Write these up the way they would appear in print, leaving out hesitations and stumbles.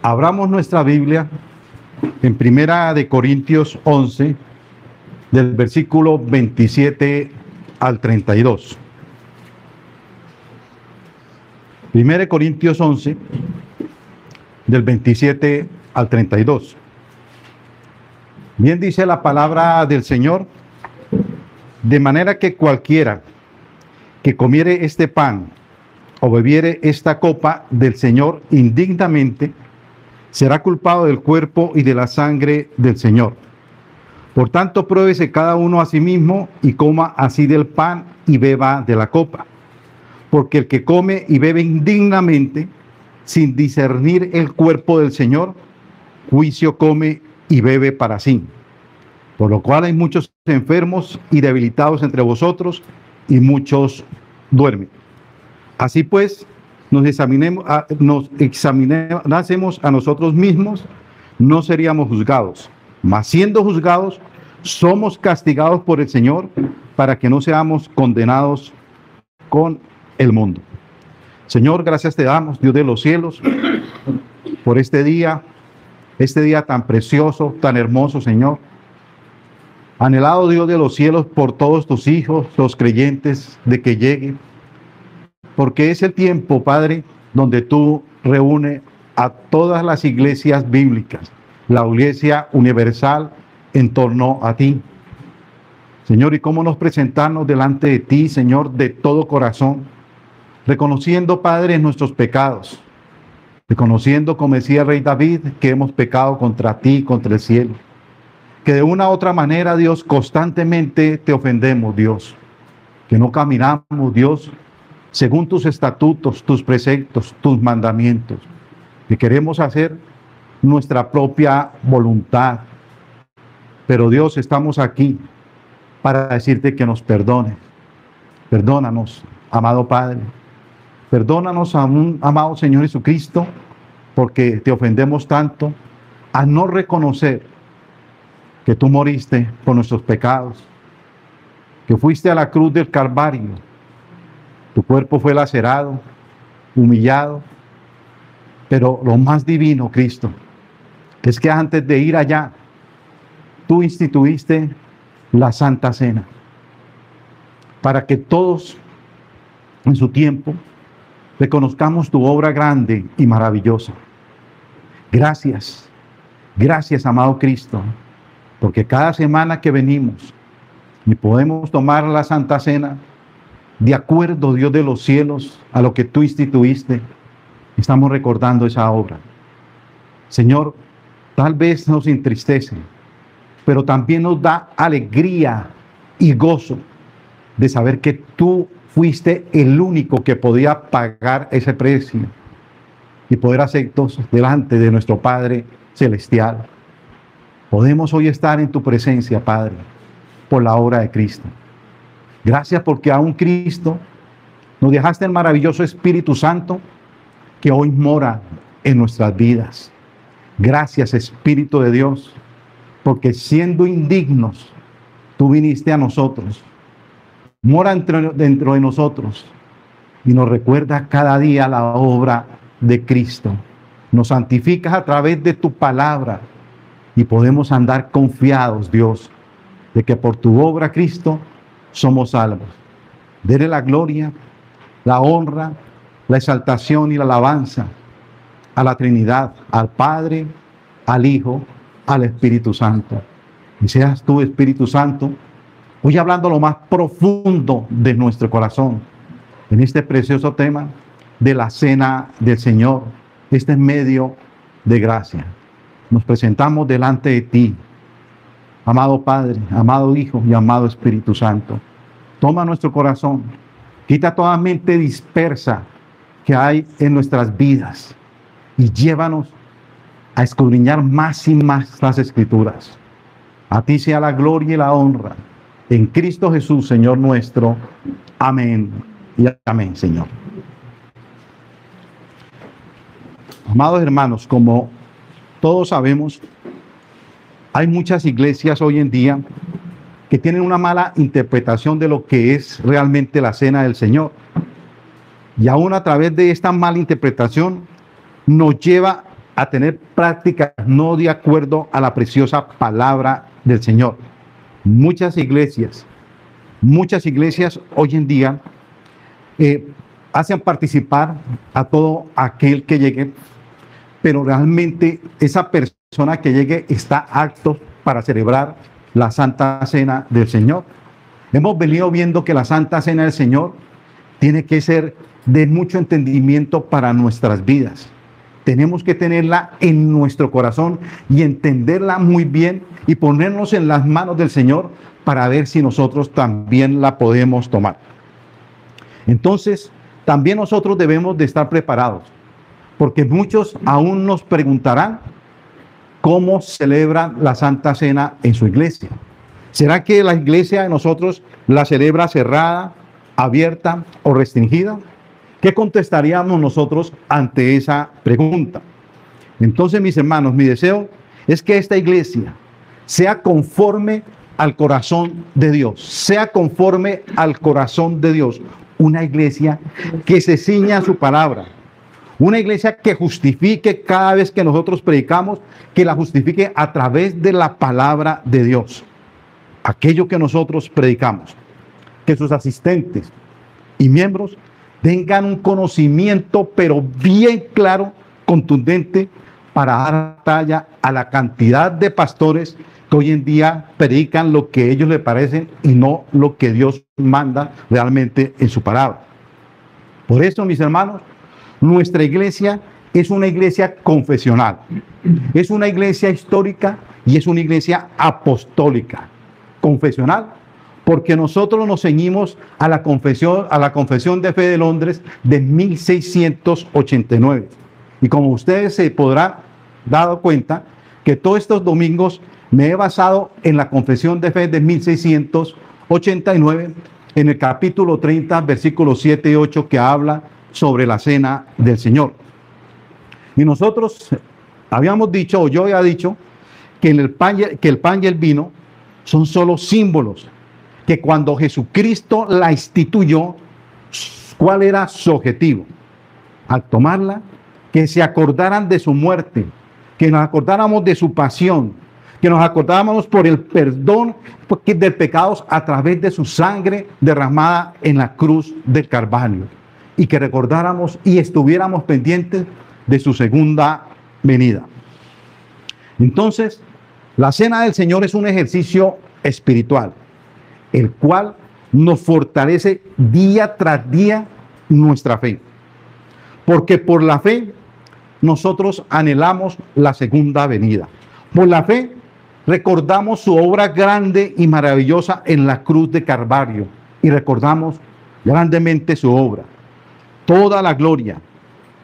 Abramos nuestra Biblia en Primera de Corintios 11, del versículo 27 al 32. Primera de Corintios 11, del 27 al 32. Bien dice la palabra del Señor: de manera que cualquiera que comiere este pan o bebiere esta copa del Señor indignamente, será culpado del cuerpo y de la sangre del Señor. Por tanto, pruébese cada uno a sí mismo y coma así del pan y beba de la copa. Porque el que come y bebe indignamente, sin discernir el cuerpo del Señor, juicio come y bebe para sí. Por lo cual hay muchos enfermos y debilitados entre vosotros, y muchos duermen. Así pues, nos examinemos a nosotros mismos, no seríamos juzgados. Mas siendo juzgados, somos castigados por el Señor, para que no seamos condenados con el mundo. Señor, gracias te damos, Dios de los cielos, por este día tan precioso, tan hermoso, Señor. Anhelado Dios de los cielos por todos tus hijos, los creyentes, de que llegue, porque es el tiempo, Padre, donde tú reúnes a todas las iglesias bíblicas, la iglesia universal en torno a ti. Señor, y cómo nos presentarnos delante de ti, Señor, de todo corazón, reconociendo, Padre, nuestros pecados, reconociendo, como decía el rey David, que hemos pecado contra ti, contra el cielo, que de una u otra manera, Dios, constantemente te ofendemos, Dios, que no caminamos, Dios, según tus estatutos, tus preceptos, tus mandamientos, que queremos hacer nuestra propia voluntad. Pero Dios, estamos aquí para decirte que nos perdones. Perdónanos, amado Padre. Perdónanos, amado Señor Jesucristo, porque te ofendemos tanto al no reconocer que tú moriste por nuestros pecados, que fuiste a la cruz del Calvario. Tu cuerpo fue lacerado, humillado, pero lo más divino, Cristo, es que antes de ir allá, tú instituiste la Santa Cena, para que todos en su tiempo reconozcamos tu obra grande y maravillosa. Gracias, gracias, amado Cristo, porque cada semana que venimos y podemos tomar la Santa Cena, de acuerdo, Dios de los cielos, a lo que tú instituiste, estamos recordando esa obra. Señor, tal vez nos entristece, pero también nos da alegría y gozo de saber que tú fuiste el único que podía pagar ese precio y poder aceptos delante de nuestro Padre Celestial. Podemos hoy estar en tu presencia, Padre, por la obra de Cristo. Gracias porque aún Cristo nos dejaste el maravilloso Espíritu Santo que hoy mora en nuestras vidas. Gracias, Espíritu de Dios, porque siendo indignos, tú viniste a nosotros. Mora dentro de nosotros y nos recuerda cada día la obra de Cristo. Nos santificas a través de tu palabra y podemos andar confiados, Dios, de que por tu obra, Cristo, somos salvos. Dele la gloria, la honra, la exaltación y la alabanza a la Trinidad, al Padre, al Hijo, al Espíritu Santo. Y seas tú, Espíritu Santo, hoy hablando lo más profundo de nuestro corazón, en este precioso tema de la cena del Señor, este medio de gracia. Nos presentamos delante de ti, amado Padre, amado Hijo y amado Espíritu Santo. Toma nuestro corazón, quita toda mente dispersa que hay en nuestras vidas y llévanos a escudriñar más y más las Escrituras. A ti sea la gloria y la honra en Cristo Jesús, Señor nuestro. Amén y amén, Señor. Amados hermanos, como todos sabemos, hay muchas iglesias hoy en día que tienen una mala interpretación de lo que es realmente la cena del Señor. Y aún a través de esta mala interpretación nos lleva a tener prácticas no de acuerdo a la preciosa palabra del Señor. Muchas iglesias hoy en día hacen participar a todo aquel que llegue, pero realmente esa persona que llegue está apto para celebrar la Santa Cena del Señor. Hemos venido viendo que la Santa Cena del Señor tiene que ser de mucho entendimiento para nuestras vidas. Tenemos que tenerla en nuestro corazón y entenderla muy bien y ponernos en las manos del Señor para ver si nosotros también la podemos tomar. Entonces, también nosotros debemos de estar preparados, porque muchos aún nos preguntarán cómo celebran la Santa Cena en su iglesia. ¿Será que la iglesia de nosotros la celebra cerrada, abierta o restringida? ¿Qué contestaríamos nosotros ante esa pregunta? Entonces, mis hermanos, mi deseo es que esta iglesia sea conforme al corazón de Dios, sea conforme al corazón de Dios, una iglesia que se ciña a su palabra, una iglesia que justifique cada vez que nosotros predicamos, que la justifique a través de la palabra de Dios, aquello que nosotros predicamos, que sus asistentes y miembros tengan un conocimiento, pero bien claro, contundente, para dar talla a la cantidad de pastores que hoy en día predican lo que a ellos les parecen y no lo que Dios manda realmente en su palabra. Por eso, mis hermanos, nuestra iglesia es una iglesia confesional, es una iglesia histórica y es una iglesia apostólica. Confesional, porque nosotros nos ceñimos a la Confesión de Fe de Londres de 1689. Y como ustedes se podrán dar cuenta, que todos estos domingos me he basado en la Confesión de Fe de 1689, en el capítulo 30, versículos 7 y 8, que habla sobre la cena del Señor. Y nosotros habíamos dicho, o yo había dicho, que el pan y el vino son solo símbolos, que cuando Jesucristo la instituyó, ¿cuál era su objetivo? Al tomarla, que se acordaran de su muerte, que nos acordáramos de su pasión, que nos acordáramos por el perdón de pecados a través de su sangre derramada en la cruz del Calvario, y que recordáramos y estuviéramos pendientes de su segunda venida. Entonces, la cena del Señor es un ejercicio espiritual, el cual nos fortalece día tras día nuestra fe. Porque por la fe nosotros anhelamos la segunda venida. Por la fe recordamos su obra grande y maravillosa en la cruz de Calvario y recordamos grandemente su obra. Toda la gloria,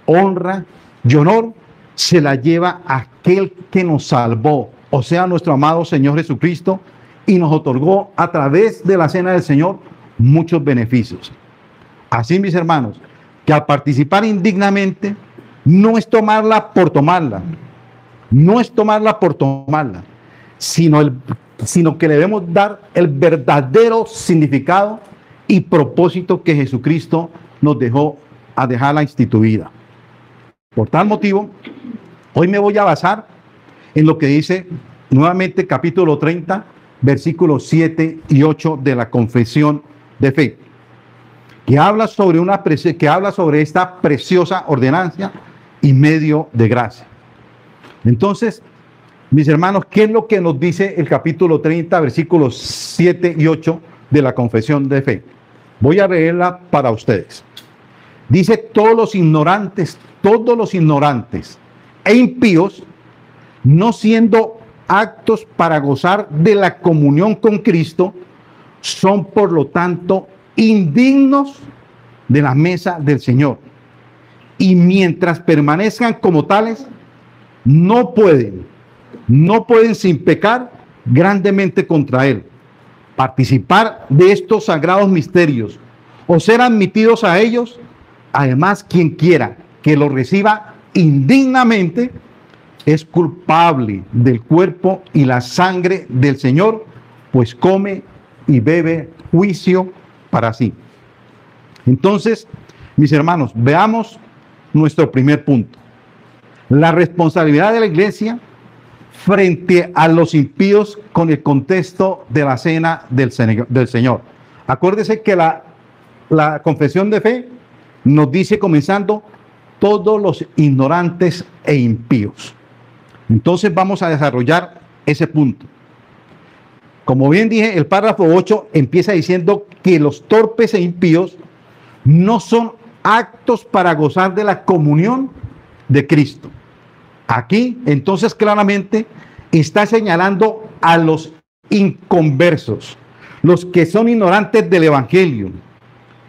honra y honor se la lleva aquel que nos salvó, o sea, nuestro amado Señor Jesucristo, y nos otorgó a través de la cena del Señor muchos beneficios. Así, mis hermanos, que al participar indignamente no es tomarla por tomarla, no es tomarla por tomarla, sino que le debemos dar el verdadero significado y propósito que Jesucristo nos dejó a dejarla instituida. Por tal motivo, hoy me voy a basar en lo que dice nuevamente capítulo 30, versículos 7 y 8 de la Confesión de Fe, que habla sobre esta preciosa ordenanza y medio de gracia. Entonces, mis hermanos, ¿qué es lo que nos dice el capítulo 30, versículos 7 y 8 de la Confesión de Fe? Voy a leerla para ustedes. Dice: todos los ignorantes e impíos, no siendo aptos para gozar de la comunión con Cristo, son por lo tanto indignos de la mesa del Señor. Y mientras permanezcan como tales, no pueden sin pecar grandemente contra Él, participar de estos sagrados misterios o ser admitidos a ellos. Además, quien quiera que lo reciba indignamente es culpable del cuerpo y la sangre del Señor, pues come y bebe juicio para sí. Entonces, mis hermanos, veamos nuestro primer punto. la responsabilidad de la iglesia frente a los impíos con el contexto de la cena del Señor. Acuérdese que la confesión de fe nos dice, comenzando, todos los ignorantes e impíos. Entonces vamos a desarrollar ese punto. Como bien dije, el párrafo 8 empieza diciendo que los torpes e impíos no son aptos para gozar de la comunión de Cristo. Aquí, entonces, claramente está señalando a los inconversos, los que son ignorantes del Evangelio.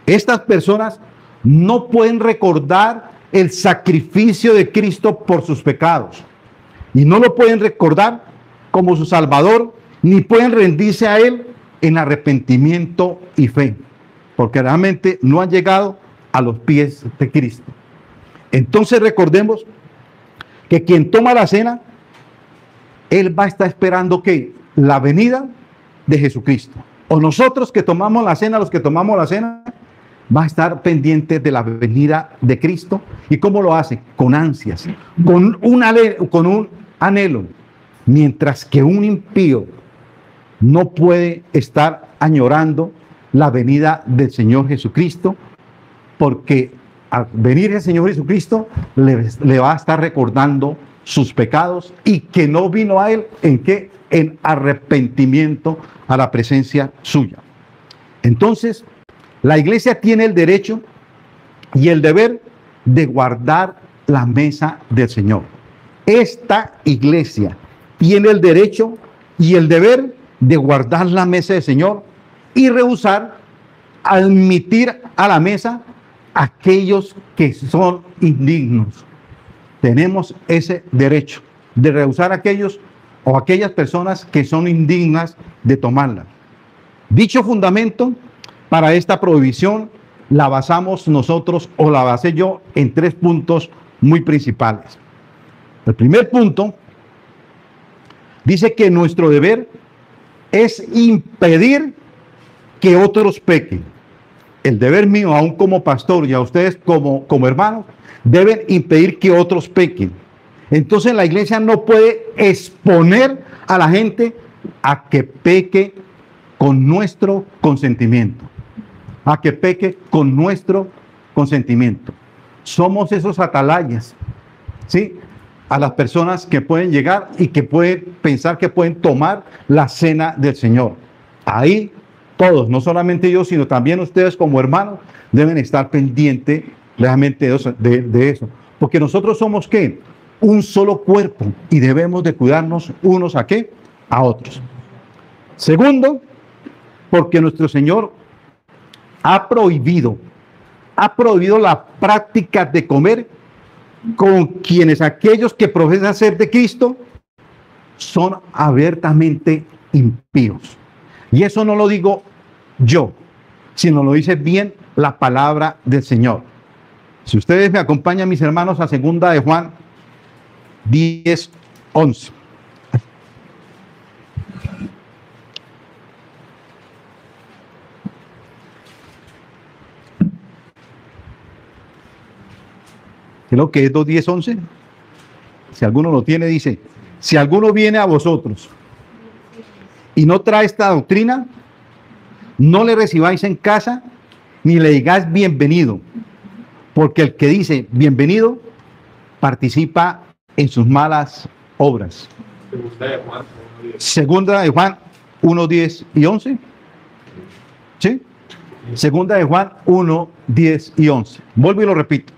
Estas personas no pueden recordar el sacrificio de Cristo por sus pecados y no lo pueden recordar como su Salvador, ni pueden rendirse a Él en arrepentimiento y fe, porque realmente no han llegado a los pies de Cristo. Entonces recordemos que quien toma la cena, él va a estar esperando que la venida de Jesucristo. O nosotros que tomamos la cena, los que tomamos la cena, va a estar pendiente de la venida de Cristo. ¿Y cómo lo hace? Con ansias, con un anhelo. Mientras que un impío no puede estar añorando la venida del Señor Jesucristo, porque al venir el Señor Jesucristo le va a estar recordando sus pecados y que no vino a Él ¿en qué? En arrepentimiento a la presencia suya. Entonces, la iglesia tiene el derecho y el deber de guardar la mesa del Señor. Esta iglesia tiene el derecho y el deber de guardar la mesa del Señor y rehusar admitir a la mesa aquellos que son indignos. Tenemos ese derecho de rehusar a aquellos o aquellas personas que son indignas de tomarla. Dicho fundamento para esta prohibición la basamos nosotros, o la basé yo, en 3 puntos muy principales. El primer punto dice que nuestro deber es impedir que otros pequen. El deber mío, aún como pastor, y a ustedes como hermanos, deben impedir que otros pequen. Entonces la iglesia no puede exponer a la gente a que peque con nuestro consentimiento. A que peque con nuestro consentimiento. Somos esos atalayas, ¿sí? A las personas que pueden llegar y que pueden pensar que pueden tomar la cena del Señor. Ahí todos, no solamente yo, sino también ustedes como hermanos, deben estar pendientes realmente de eso. Porque nosotros somos, ¿qué? Un solo cuerpo y debemos de cuidarnos unos a qué? A otros. Segundo, porque nuestro Señor ha prohibido la práctica de comer con quienes aquellos que profesan ser de Cristo son abiertamente impíos. Y eso no lo digo yo, sino lo dice bien la palabra del Señor. Si ustedes me acompañan, mis hermanos, a 2 de Juan 10:11. Creo que es 2:10:11. Si alguno lo tiene, dice: si alguno viene a vosotros y no trae esta doctrina, no le recibáis en casa, ni le digáis bienvenido, porque el que dice bienvenido participa en sus malas obras. Segunda de Juan 1:10-11. ¿Sí? Segunda de Juan 1:10-11. Vuelvo y lo repito.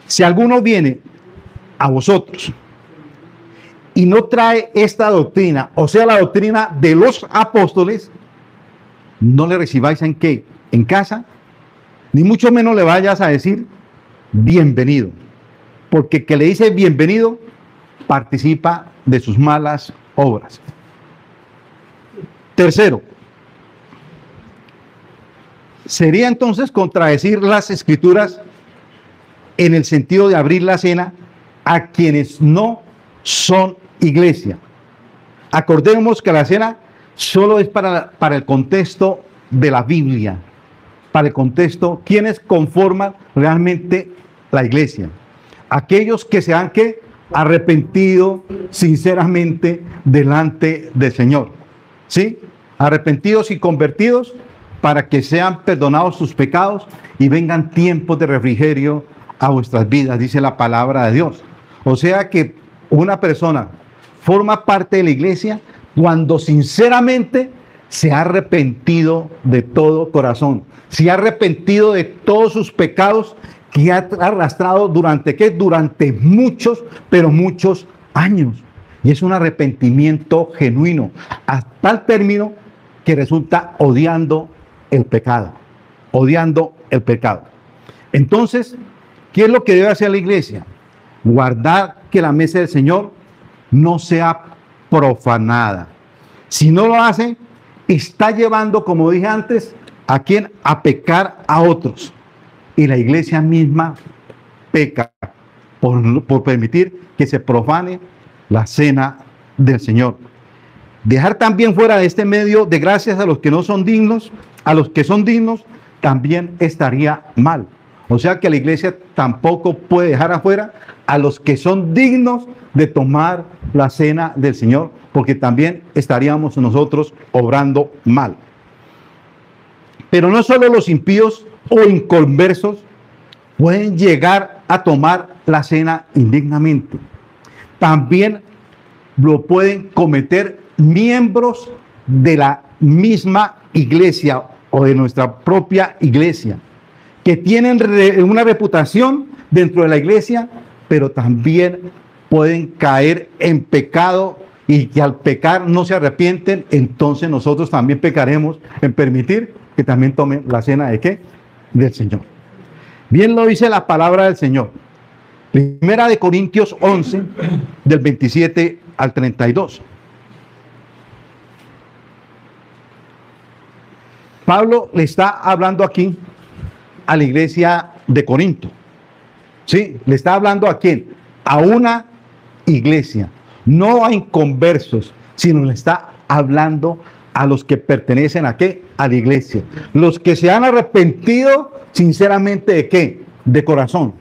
Si alguno viene a vosotros y no trae esta doctrina, o sea, la doctrina de los apóstoles, no le recibáis en qué, en casa, ni mucho menos le vayas a decir bienvenido, porque el que le dice bienvenido participa de sus malas obras. Tercero, sería entonces contradecir las escrituras en el sentido de abrir la cena a quienes no son iglesia. Acordemos que la cena solo es para el contexto de la Biblia, para el contexto, quienes conforman realmente la iglesia. Aquellos que se han arrepentido sinceramente delante del Señor. ¿Sí? Arrepentidos y convertidos para que sean perdonados sus pecados y vengan tiempos de refrigerio a vuestras vidas, dice la palabra de Dios. O sea que una persona forma parte de la iglesia cuando sinceramente se ha arrepentido de todo corazón, se ha arrepentido de todos sus pecados que ha arrastrado durante muchos, pero muchos años. Y es un arrepentimiento genuino, hasta tal término que resulta odiando el pecado, odiando el pecado. Entonces, ¿qué es lo que debe hacer la iglesia? Guardar que la mesa del Señor no sea profanada. Si no lo hace, está llevando, como dije antes, ¿a quién? A pecar a otros. Y la iglesia misma peca por permitir que se profane la cena del Señor. Dejar también fuera de este medio de gracias a los que no son dignos, a los que son dignos, también estaría mal. O sea que la iglesia tampoco puede dejar afuera a los que son dignos de tomar la cena del Señor, porque también estaríamos nosotros obrando mal. Pero no solo los impíos o inconversos pueden llegar a tomar la cena indignamente. También lo pueden cometer miembros de la misma iglesia o de nuestra propia iglesia, que tienen una reputación dentro de la iglesia, pero también pueden caer en pecado y que al pecar no se arrepienten. Entonces nosotros también pecaremos en permitir que también tomen la cena de ¿qué? Del Señor. Bien lo dice la palabra del Señor. Primera de Corintios 11, del 27 al 32. Pablo le está hablando aquí a la iglesia de Corinto. ¿Sí? Le está hablando a quién? A una iglesia, no a inconversos, sino le está hablando a los que pertenecen a qué? A la iglesia. Los que se han arrepentido sinceramente de qué? De corazón.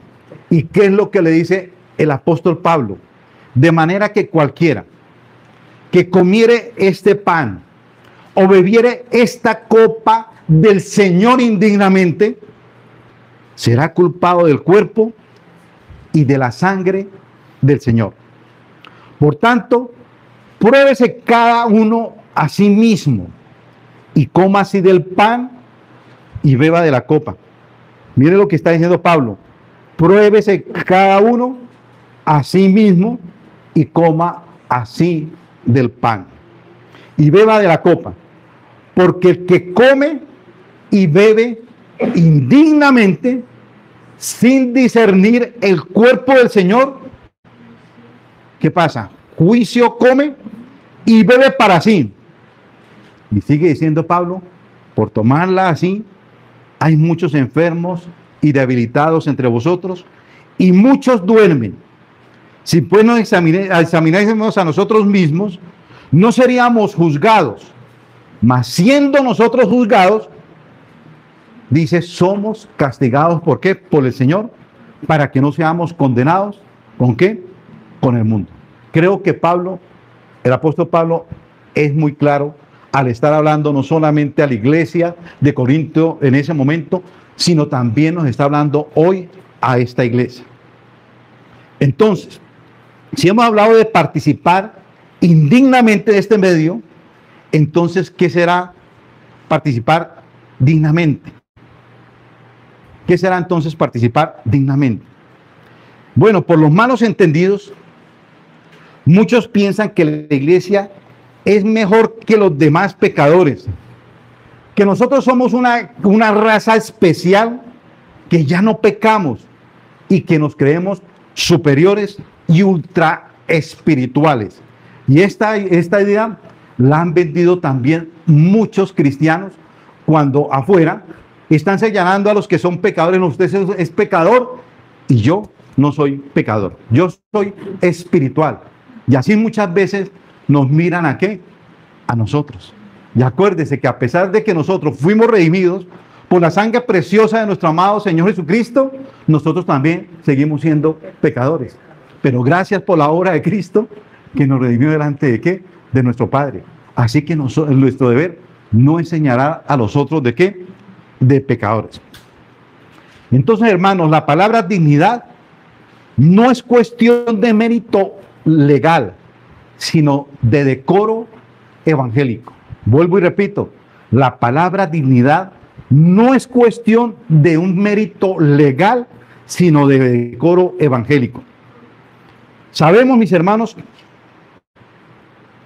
¿Y qué es lo que le dice el apóstol Pablo? De manera que cualquiera que comiere este pan o bebiere esta copa del Señor indignamente, será culpado del cuerpo y de la sangre del Señor. Por tanto, pruébese cada uno a sí mismo y coma así del pan y beba de la copa. Mire lo que está diciendo Pablo. Pruébese cada uno a sí mismo y coma así del pan y beba de la copa. Porque el que come y bebe indignamente, sin discernir el cuerpo del Señor, ¿qué pasa? Juicio come y bebe para sí. Y sigue diciendo Pablo, por tomarla así, hay muchos enfermos y debilitados entre vosotros, y muchos duermen. Si pues nos examinásemos a nosotros mismos, no seríamos juzgados, mas siendo nosotros juzgados, dice, somos castigados. ¿Por qué? Por el Señor, para que no seamos condenados. ¿Con qué? Con el mundo. Creo que Pablo, el apóstol Pablo, es muy claro al estar hablando no solamente a la iglesia de Corinto en ese momento, sino también nos está hablando hoy a esta iglesia. Entonces, si hemos hablado de participar indignamente de este medio, entonces, ¿qué será participar dignamente? ¿Qué será entonces participar dignamente? Bueno, por los malos entendidos, muchos piensan que la iglesia es mejor que los demás pecadores, que nosotros somos una raza especial, que ya no pecamos y que nos creemos superiores y ultra espirituales. Y esta idea la han vendido también muchos cristianos cuando afuera están señalando a los que son pecadores. Usted es pecador y yo no soy pecador, yo soy espiritual. Y así muchas veces nos miran ¿a qué? A nosotros. Y acuérdese que a pesar de que nosotros fuimos redimidos por la sangre preciosa de nuestro amado Señor Jesucristo, nosotros también seguimos siendo pecadores. pero gracias por la obra de Cristo que nos redimió delante de ¿qué? De nuestro Padre. Así que nuestro deber no enseñará a los otros de ¿qué? De pecadores. Entonces, hermanos, la palabra dignidad no es cuestión de mérito legal, sino de decoro evangélico. Vuelvo y repito, la palabra dignidad no es cuestión de un mérito legal, sino de decoro evangélico. Sabemos, mis hermanos,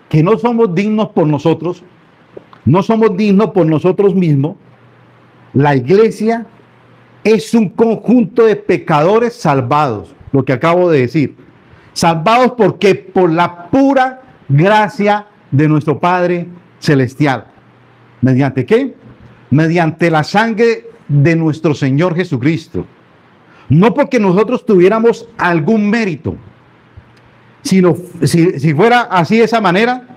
que no somos dignos por nosotros, no somos dignos por nosotros mismos. La iglesia es un conjunto de pecadores salvados, lo que acabo de decir. Salvados porque por la pura gracia de nuestro Padre Celestial. ¿Mediante qué? Mediante la sangre de nuestro Señor Jesucristo. No porque nosotros tuviéramos algún mérito, sino si fuera así de esa manera,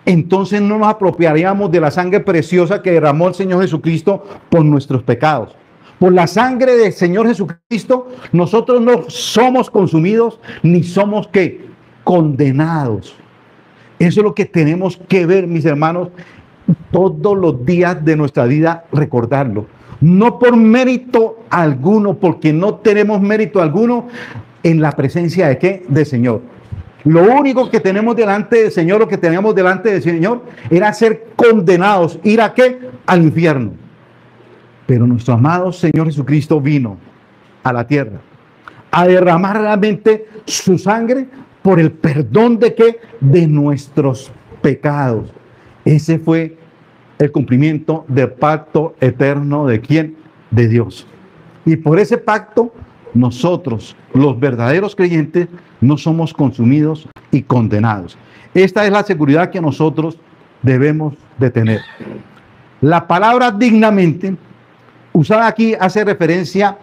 entonces no nos apropiaríamos de la sangre preciosa que derramó el Señor Jesucristo por nuestros pecados. Por la sangre del Señor Jesucristo, nosotros no somos consumidos ni somos ¿qué? Condenados. Eso es lo que tenemos que ver, mis hermanos, todos los días de nuestra vida, recordarlo. No por mérito alguno, porque no tenemos mérito alguno en la presencia de ¿qué? Del Señor. Lo único que tenemos delante del Señor, lo que teníamos delante del Señor, era ser condenados, ir a ¿qué? Al infierno. Pero nuestro amado Señor Jesucristo vino a la tierra a derramar realmente su sangre por el perdón de ¿qué? De nuestros pecados. Ese fue el cumplimiento del pacto eterno de ¿quién? De Dios. Y por ese pacto, nosotros, los verdaderos creyentes, no somos consumidos y condenados. Esta es la seguridad que nosotros debemos de tener. La palabra dignamente, usada aquí, hace referencia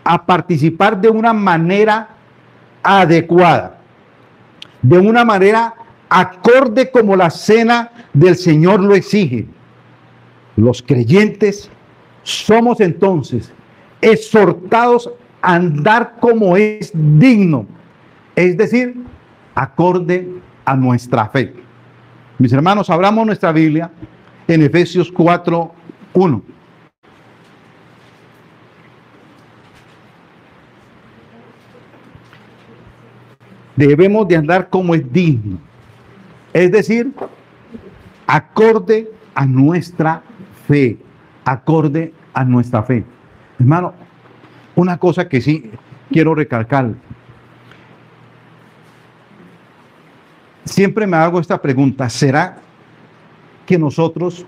a participar de una manera adecuada, de una manera acorde como la cena del Señor lo exige. Los creyentes somos entonces exhortados a andar como es digno, es decir, acorde a nuestra fe. Mis hermanos, abramos nuestra Biblia en Efesios 4:1. Debemos de andar como es digno, es decir, acorde a nuestra fe, acorde a nuestra fe. Hermano, una cosa que sí quiero recalcar. Siempre me hago esta pregunta: ¿será que nosotros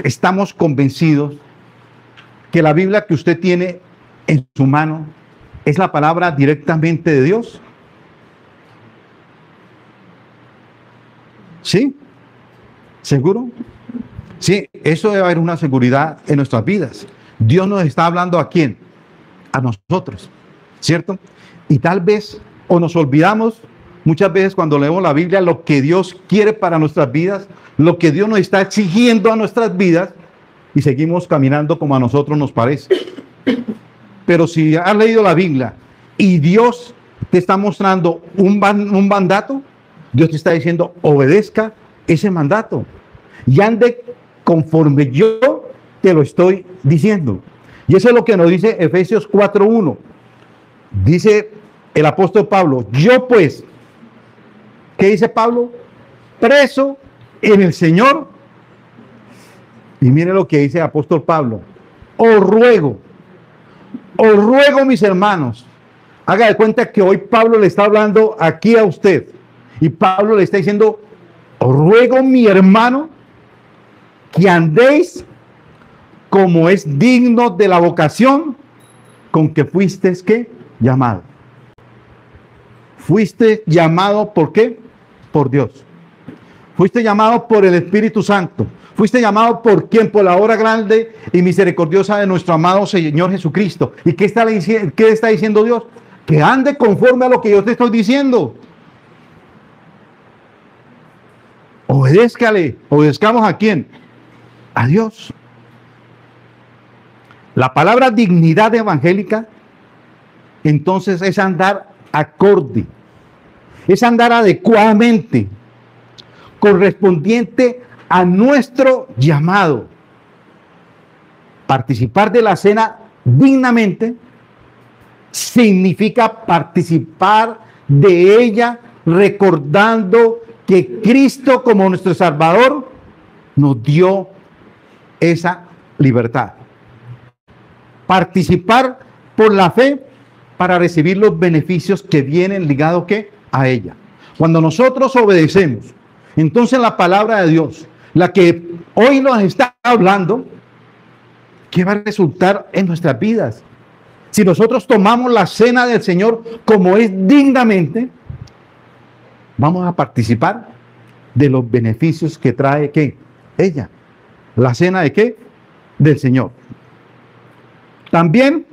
estamos convencidos que la Biblia que usted tiene en su mano es la palabra directamente de Dios? ¿Sí? ¿Seguro? Sí, eso debe haber una seguridad en nuestras vidas. Dios nos está hablando ¿a quién? A nosotros, ¿cierto? Y tal vez, o nos olvidamos muchas veces cuando leemos la Biblia, lo que Dios quiere para nuestras vidas, lo que Dios nos está exigiendo a nuestras vidas, y seguimos caminando como a nosotros nos parece. Pero si has leído la Biblia y Dios te está mostrando un mandato, Dios te está diciendo: obedezca ese mandato y ande conforme yo te lo estoy diciendo. Y eso es lo que nos dice Efesios 4:1. Dice el apóstol Pablo: yo pues, ¿qué dice Pablo? Preso en el Señor. Y mire lo que dice el apóstol Pablo: os ruego, mis hermanos. Haga de cuenta que hoy Pablo le está hablando aquí a usted. Y Pablo le está diciendo: os ruego, mi hermano, que andéis como es digno de la vocación con que fuisteis ¿qué? Llamado. Fuiste llamado ¿por qué? Por Dios. Fuiste llamado por el Espíritu Santo. Fuiste llamado por quién? Por la obra grande y misericordiosa de nuestro amado Señor Jesucristo. ¿Y qué está diciendo Dios? Que ande conforme a lo que yo te estoy diciendo. Obedézcale. ¿Obedezcamos a quién? A Dios. La palabra dignidad evangélica, entonces, es andar acorde, es andar adecuadamente, correspondiente a nuestro llamado. Participar de la cena dignamente significa participar de ella recordando que Cristo como nuestro Salvador nos dio esa libertad. Participar por la fe para recibir los beneficios que vienen ligados ¿qué? A ella. Cuando nosotros obedecemos, entonces la palabra de Dios, la que hoy nos está hablando, ¿qué va a resultar en nuestras vidas? Si nosotros tomamos la cena del Señor como es dignamente, vamos a participar de los beneficios que trae ¿qué? Ella. ¿La cena de qué? Del Señor. También,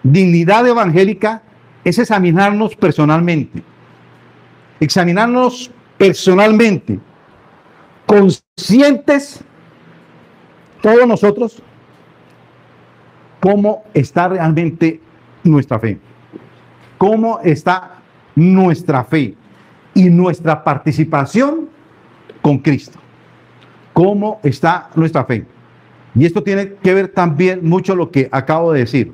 dignidad evangélica es examinarnos personalmente. Examinarnos personalmente, conscientes todos nosotros, cómo está realmente nuestra fe. Cómo está nuestra fe y nuestra participación con Cristo. ¿Cómo está nuestra fe? Y esto tiene que ver también mucho lo que acabo de decir.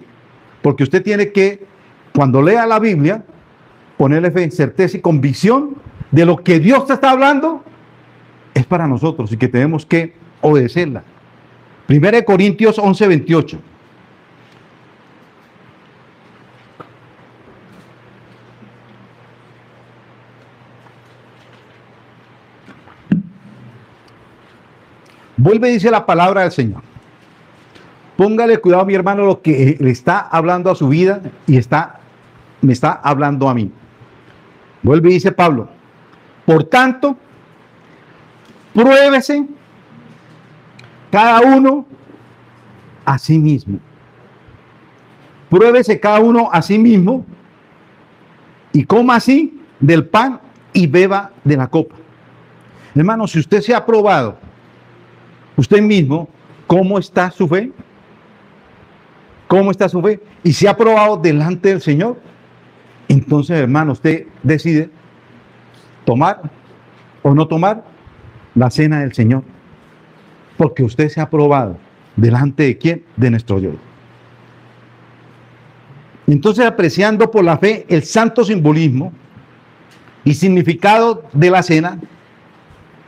Porque usted tiene que, cuando lea la Biblia, ponerle fe, certeza y convicción de lo que Dios te está hablando, es para nosotros y que tenemos que obedecerla. 1 Corintios 11:28. Vuelve y dice la palabra del Señor. Póngale cuidado, mi hermano, lo que le está hablando a su vida y me está hablando a mí. Vuelve y dice Pablo. Por tanto, pruébese cada uno a sí mismo. Pruébese cada uno a sí mismo y coma así del pan y beba de la copa. Hermano, si usted se ha probado usted mismo, ¿cómo está su fe? ¿Cómo está su fe? Y se ha probado delante del Señor. Entonces, hermano, usted decide tomar o no tomar la cena del Señor. Porque usted se ha probado delante de quién? De nuestro Dios. Entonces, apreciando por la fe el santo simbolismo y significado de la cena,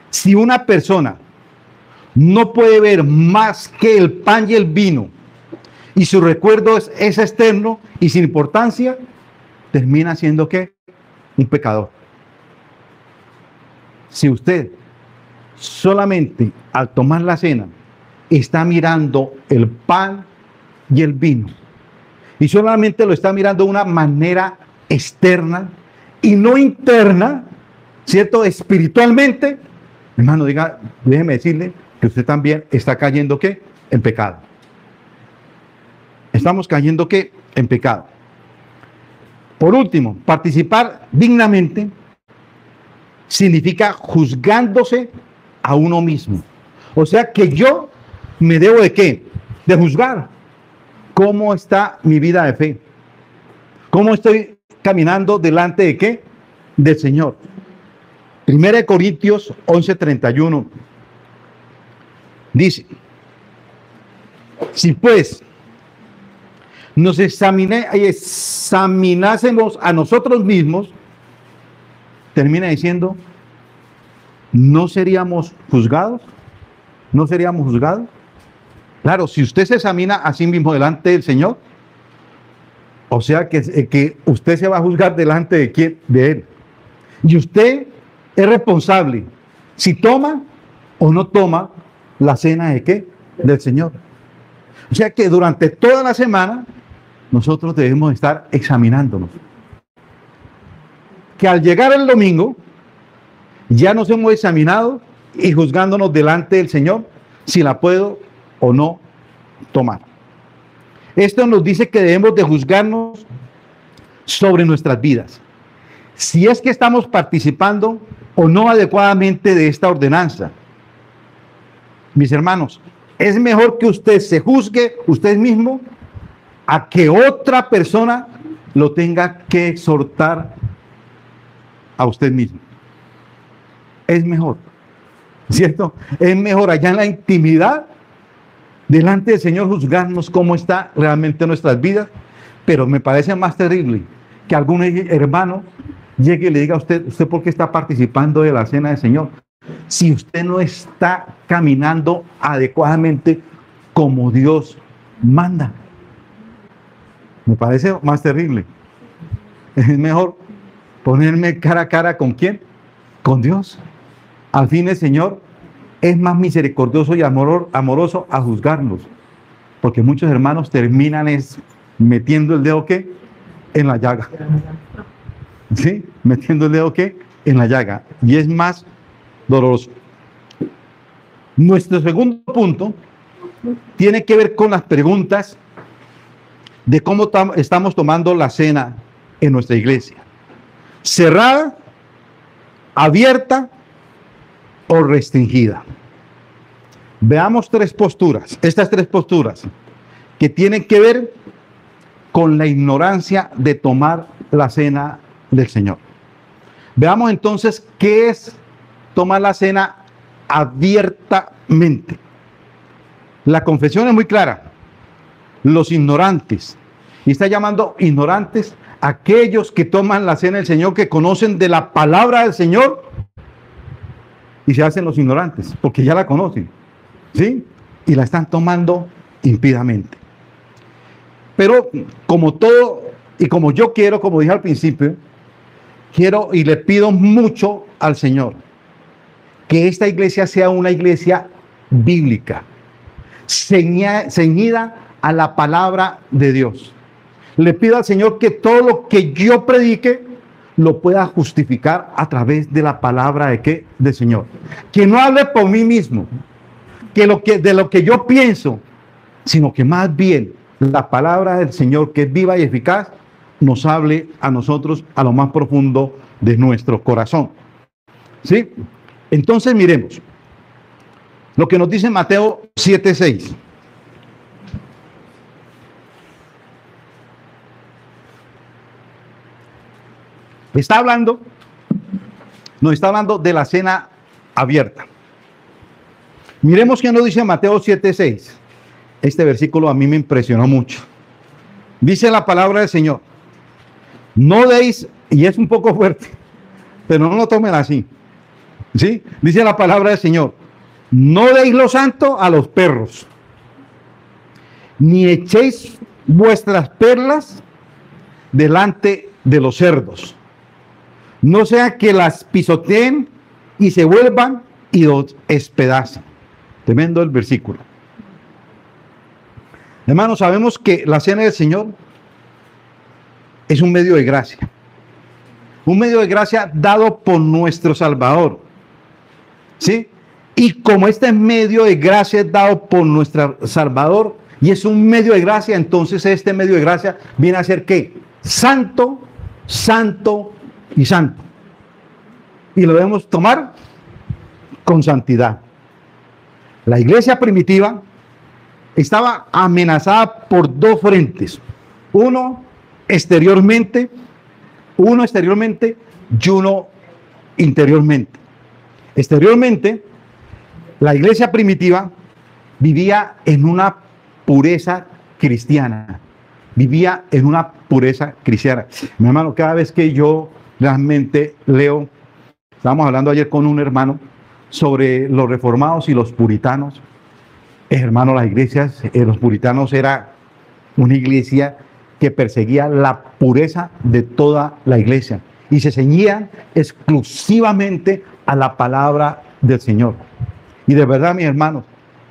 si una persona no puede ver más que el pan y el vino y su recuerdo es externo y sin importancia, termina siendo ¿qué? Un pecador. Si usted solamente al tomar la cena está mirando el pan y el vino y solamente lo está mirando de una manera externa y no interna, ¿cierto? Espiritualmente, hermano, déjeme decirle que usted también está cayendo ¿qué? En pecado. Estamos cayendo ¿qué? En pecado. Por último, participar dignamente significa juzgándose a uno mismo. O sea que yo me debo de ¿qué? De juzgar. ¿Cómo está mi vida de fe? ¿Cómo estoy caminando delante de qué? Del Señor. 1 Corintios 11:31 dice: si pues nos examinásemos a nosotros mismos, termina diciendo, ¿no seríamos juzgados? ¿No seríamos juzgados? Claro, si usted se examina a sí mismo delante del Señor, o sea que usted se va a juzgar delante de quién, de Él. Y usted es responsable si toma o no toma la cena de qué? Del Señor. O sea que durante toda la semana nosotros debemos estar examinándonos. Que al llegar el domingo ya nos hemos examinado y juzgándonos delante del Señor si la puedo o no tomar. Esto nos dice que debemos de juzgarnos sobre nuestras vidas. Si es que estamos participando o no adecuadamente de esta ordenanza. Mis hermanos, es mejor que usted se juzgue usted mismo a que otra persona lo tenga que exhortar a usted mismo. Es mejor, ¿cierto? Es mejor allá en la intimidad, delante del Señor, juzgarnos cómo está realmente nuestras vidas. Pero me parece más terrible que algún hermano llegue y le diga a usted, ¿usted por qué está participando de la cena del Señor? Si usted no está caminando adecuadamente como Dios manda. Me parece más terrible. Es mejor ponerme cara a cara ¿con quién? Con Dios. Al fin el Señor es más misericordioso y amoroso a juzgarnos. Porque muchos hermanos terminan metiendo el dedo ¿qué? En la llaga. ¿Sí? Metiendo el dedo ¿qué? En la llaga. Y es más doloroso. Nuestro segundo punto tiene que ver con las preguntas de cómo estamos tomando la cena en nuestra iglesia. ¿Cerrada, abierta o restringida? Veamos tres posturas, estas tres posturas que tienen que ver con la ignorancia de tomar la cena del Señor. Veamos entonces qué es tomar la cena abiertamente. La confesión es muy clara. Los ignorantes, y está llamando ignorantes aquellos que toman la cena del Señor, que conocen de la palabra del Señor y se hacen los ignorantes, porque ya la conocen, ¿sí? Y la están tomando impíamente. Pero como todo, y como yo quiero, como dije al principio, quiero y le pido mucho al Señor que esta iglesia sea una iglesia bíblica, ceñida a la palabra de Dios. Le pido al Señor que todo lo que yo predique lo pueda justificar a través de la palabra de qué, del Señor. Que no hable por mí mismo, de lo que yo pienso, sino que más bien la palabra del Señor, que es viva y eficaz, nos hable a nosotros a lo más profundo de nuestro corazón. ¿Sí? Entonces miremos lo que nos dice Mateo 7:6. Nos está hablando de la cena abierta. Miremos qué nos dice Mateo 7:6. Este versículo a mí me impresionó mucho. Dice la palabra del Señor: no deis, y es un poco fuerte, pero no lo tomen así, ¿sí? Dice la palabra del Señor: no deis lo santo a los perros, ni echéis vuestras perlas delante de los cerdos, no sea que las pisoteen y se vuelvan y los despedacen. Tremendo el versículo. Hermanos, sabemos que la cena del Señor es un medio de gracia. Un medio de gracia dado por nuestro Salvador. ¿Sí? Y como este medio de gracia es dado por nuestro Salvador y es un medio de gracia, entonces este medio de gracia viene a ser ¿qué? Santo, santo y santo. Y lo debemos tomar con santidad. La iglesia primitiva estaba amenazada por dos frentes. Uno exteriormente y uno interiormente. Exteriormente, la iglesia primitiva vivía en una pureza cristiana. Mi hermano, cada vez que yo realmente leo, estábamos hablando ayer con un hermano sobre los reformados y los puritanos. Hermano, las iglesias, los puritanos era una iglesia que perseguía la pureza de toda la iglesia y se ceñían exclusivamente a la palabra del Señor. Y de verdad, mis hermanos,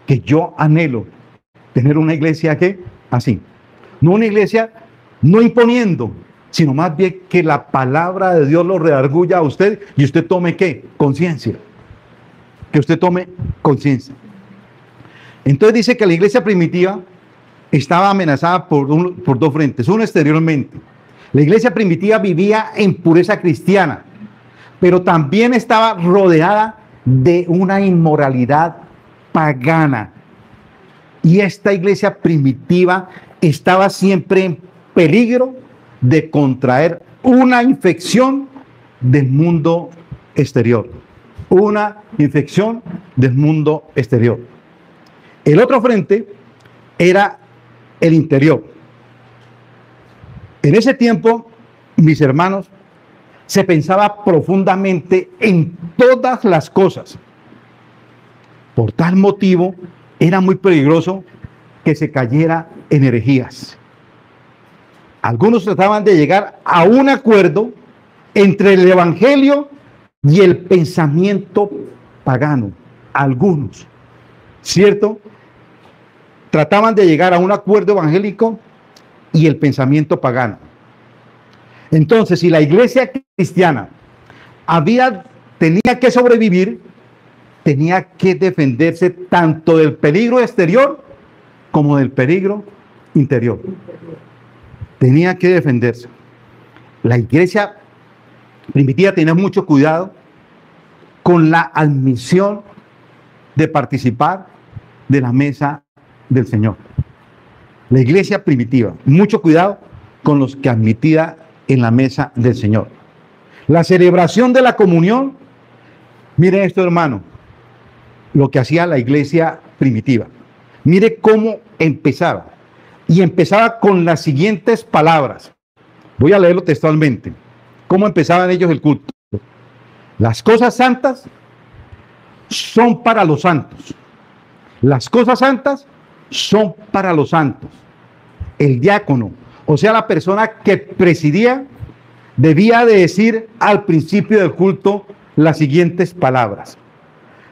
que yo anhelo tener una iglesia que así, no una iglesia no imponiendo, sino más bien que la palabra de Dios lo redarguya a usted y usted tome ¿qué? Conciencia. Que usted tome conciencia. Entonces dice que la iglesia primitiva estaba amenazada por dos frentes. Uno exteriormente. La iglesia primitiva vivía en pureza cristiana, pero también estaba rodeada de una inmoralidad pagana. Y esta iglesia primitiva estaba siempre en peligro de contraer una infección del mundo exterior. Una infección del mundo exterior. El otro frente era el interior. En ese tiempo, mis hermanos, se pensaba profundamente en todas las cosas. Por tal motivo, era muy peligroso que se cayera en herejías. Algunos trataban de llegar a un acuerdo entre el evangelio y el pensamiento pagano. Algunos, ¿cierto? Trataban de llegar a un acuerdo evangélico y el pensamiento pagano. Entonces, si la iglesia cristiana tenía que sobrevivir, tenía que defenderse tanto del peligro exterior como del peligro interior. Tenía que defenderse. La iglesia primitiva tenía mucho cuidado con la admisión de participar de la mesa del Señor. La iglesia primitiva, mucho cuidado con los que admitía en la mesa del Señor. La celebración de la comunión, miren esto, hermano, lo que hacía la iglesia primitiva. Mire cómo empezaba. Y empezaba con las siguientes palabras. Voy a leerlo textualmente. ¿Cómo empezaban ellos el culto? Las cosas santas son para los santos. Las cosas santas son para los santos. El diácono, o sea, la persona que presidía, debía de decir al principio del culto las siguientes palabras.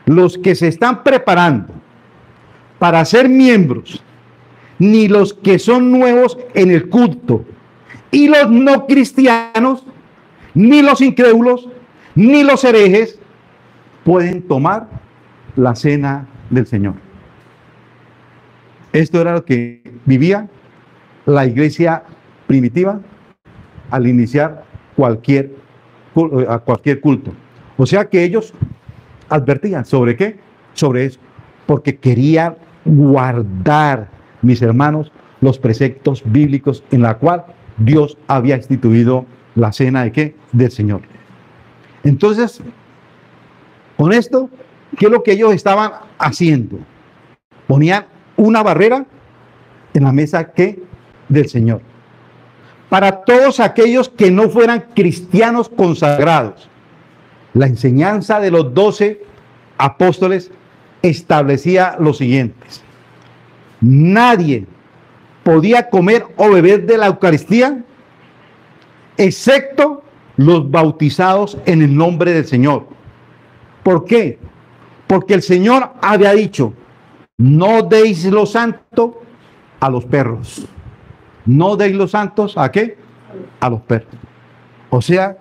Los que se están preparando para ser miembros, ni los que son nuevos en el culto, y los no cristianos, ni los incrédulos, ni los herejes, pueden tomar la cena del Señor. Esto era lo que vivía la iglesia primitiva al iniciar cualquier culto. O sea que ellos advertían sobre qué, sobre eso, porque querían guardar, mis hermanos, los preceptos bíblicos en la cual Dios había instituido la cena de qué, del Señor. Entonces, con esto, ¿qué es lo que ellos estaban haciendo? Ponían una barrera en la mesa que del Señor. Para todos aquellos que no fueran cristianos consagrados, la enseñanza de los 12 apóstoles establecía los siguientes. Nadie podía comer o beber de la Eucaristía excepto los bautizados en el nombre del Señor. ¿Por qué? Porque el Señor había dicho, no deis lo santo a los perros. No deis los santos ¿a qué? A los perros. O sea,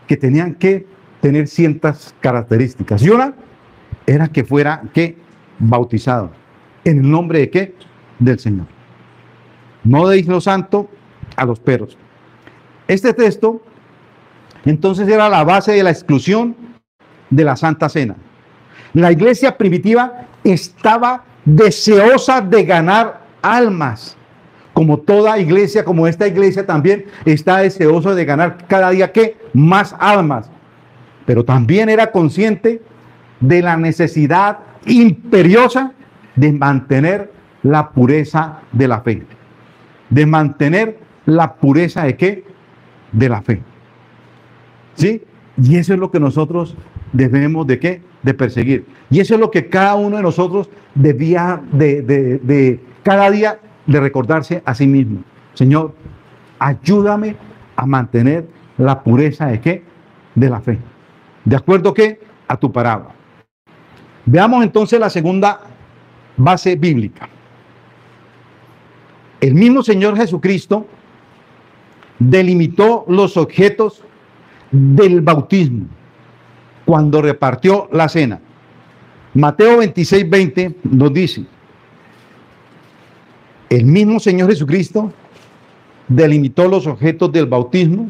que tenían que tener ciertas características. Y una era que fuera ¿qué? Bautizado. ¿En el nombre de qué? Del Señor. No deis lo santo a los perros. Este texto, entonces, era la base de la exclusión de la Santa Cena. La iglesia primitiva estaba deseosa de ganar almas. Como toda iglesia, como esta iglesia también está deseosa de ganar cada día ¿qué? Más almas. Pero también era consciente de la necesidad imperiosa de mantener la pureza de la fe. De mantener la pureza de qué? De la fe. ¿Sí? Y eso es lo que nosotros debemos de qué? De perseguir. Y eso es lo que cada uno de nosotros debía de cada día de recordarse a sí mismo. Señor, ayúdame a mantener la pureza de qué? De la fe. ¿De acuerdo qué? A tu palabra. Veamos entonces la segunda base bíblica. El mismo Señor Jesucristo delimitó los objetos del bautismo cuando repartió la cena. Mateo 26:20 nos dice, el mismo Señor Jesucristo delimitó los objetos del bautismo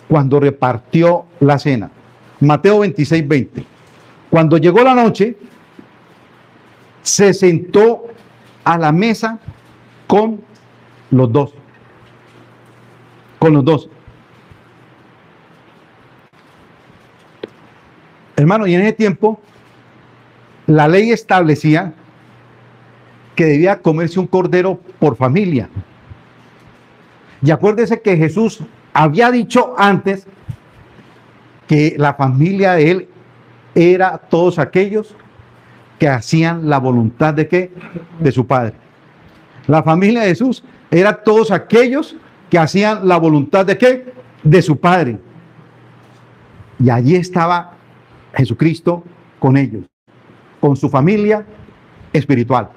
cuando repartió la cena. Mateo 26:20. Cuando llegó la noche, se sentó a la mesa con los 12. con los 12. Hermano, y en ese tiempo la ley establecía que debía comerse un cordero por familia. Y acuérdese que Jesús había dicho antes que la familia de él era todos aquellos que hacían la voluntad de ¿qué? De su Padre. La familia de Jesús era todos aquellos que hacían la voluntad de ¿qué? De su Padre. Y allí estaba Jesucristo con ellos, con su familia espiritual,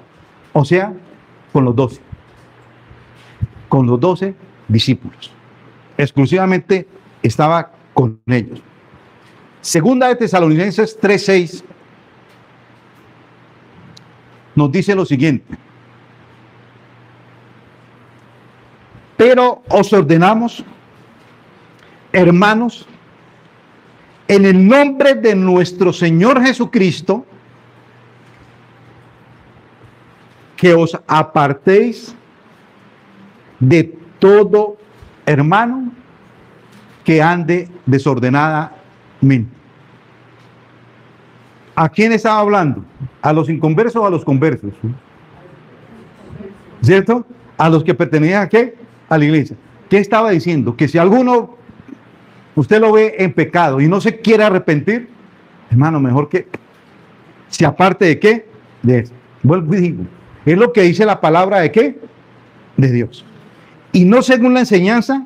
o sea, con los 12, con los 12 discípulos. Exclusivamente estaba con ellos. Segunda de Tesalonicenses 3:6 nos dice lo siguiente: pero os ordenamos, hermanos, en el nombre de nuestro Señor Jesucristo, que os apartéis de todo hermano que ande desordenadamente. ¿A quién estaba hablando? ¿A los inconversos o a los conversos? ¿Cierto? A los que pertenecían ¿a qué? A la iglesia. ¿Qué estaba diciendo? Que si alguno usted lo ve en pecado y no se quiere arrepentir, hermano, mejor que se aparte de qué, de eso. Vuelvo y digo, es lo que dice la palabra de qué, de Dios, y no según la enseñanza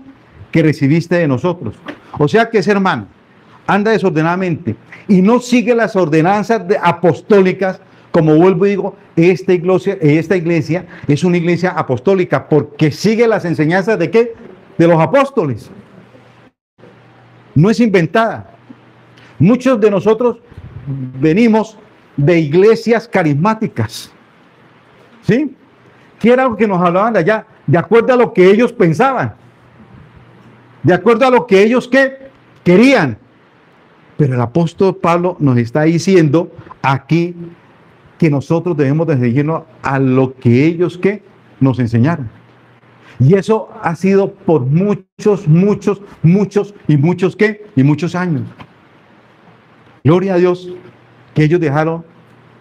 que recibiste de nosotros. O sea que ese hermano anda desordenadamente y no sigue las ordenanzas apostólicas, como vuelvo y digo, esta iglesia es una iglesia apostólica porque sigue las enseñanzas de qué, de los apóstoles. No es inventada. Muchos de nosotros venimos de iglesias carismáticas, ¿sí? ¿Qué era lo que nos hablaban de allá? De acuerdo a lo que ellos pensaban, de acuerdo a lo que ellos ¿qué? Querían. Pero el apóstol Pablo nos está diciendo aquí que nosotros debemos de seguirnos a lo que ellos ¿qué? Nos enseñaron. Y eso ha sido por muchos ¿qué? Y muchos años. Gloria a Dios que ellos dejaron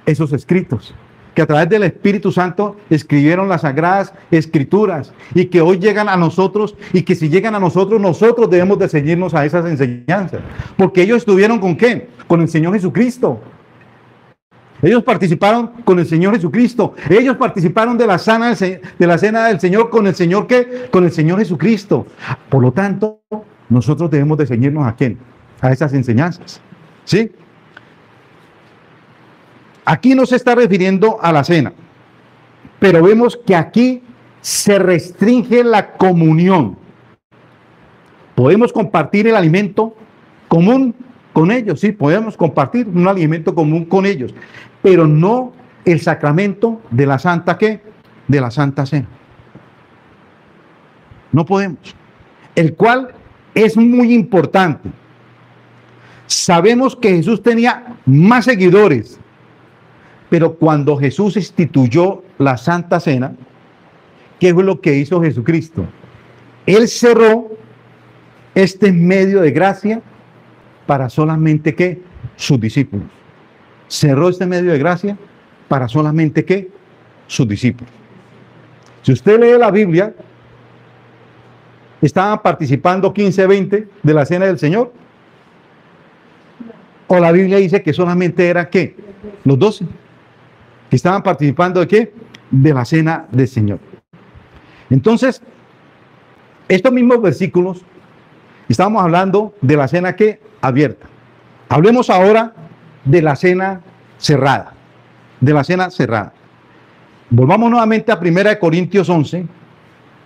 esos escritos, que a través del Espíritu Santo escribieron las Sagradas Escrituras y que hoy llegan a nosotros, y que si llegan a nosotros, nosotros debemos de ceñirnos a esas enseñanzas, porque ellos estuvieron ¿con qué? Con el Señor Jesucristo. Ellos participaron con el Señor Jesucristo. Ellos participaron de la cena del Señor con el Señor ¿qué? Con el Señor Jesucristo. Por lo tanto, nosotros debemos de ceñirnos ¿a quién? A esas enseñanzas. ¿Sí? Aquí no se está refiriendo a la cena, pero vemos que aquí se restringe la comunión. Podemos compartir el alimento común con ellos, sí, podemos compartir un alimento común con ellos, pero no el sacramento de la Santa ¿qué? De la Santa Cena. No podemos. El cual es muy importante. Sabemos que Jesús tenía más seguidores, pero cuando Jesús instituyó la Santa Cena, ¿qué fue lo que hizo Jesucristo? Él cerró este medio de gracia para solamente ¿qué? Sus discípulos. Cerró este medio de gracia para solamente ¿qué? Sus discípulos. Si usted lee la Biblia, ¿estaban participando 15, 20 de la cena del Señor? ¿O la Biblia dice que solamente eran ¿qué? Los 12 que estaban participando de qué? De la cena del Señor. Entonces, estos mismos versículos, estamos hablando de la cena ¿qué? Abierta. Hablemos ahora de la cena cerrada. De la cena cerrada. Volvamos nuevamente a 1 Corintios 11,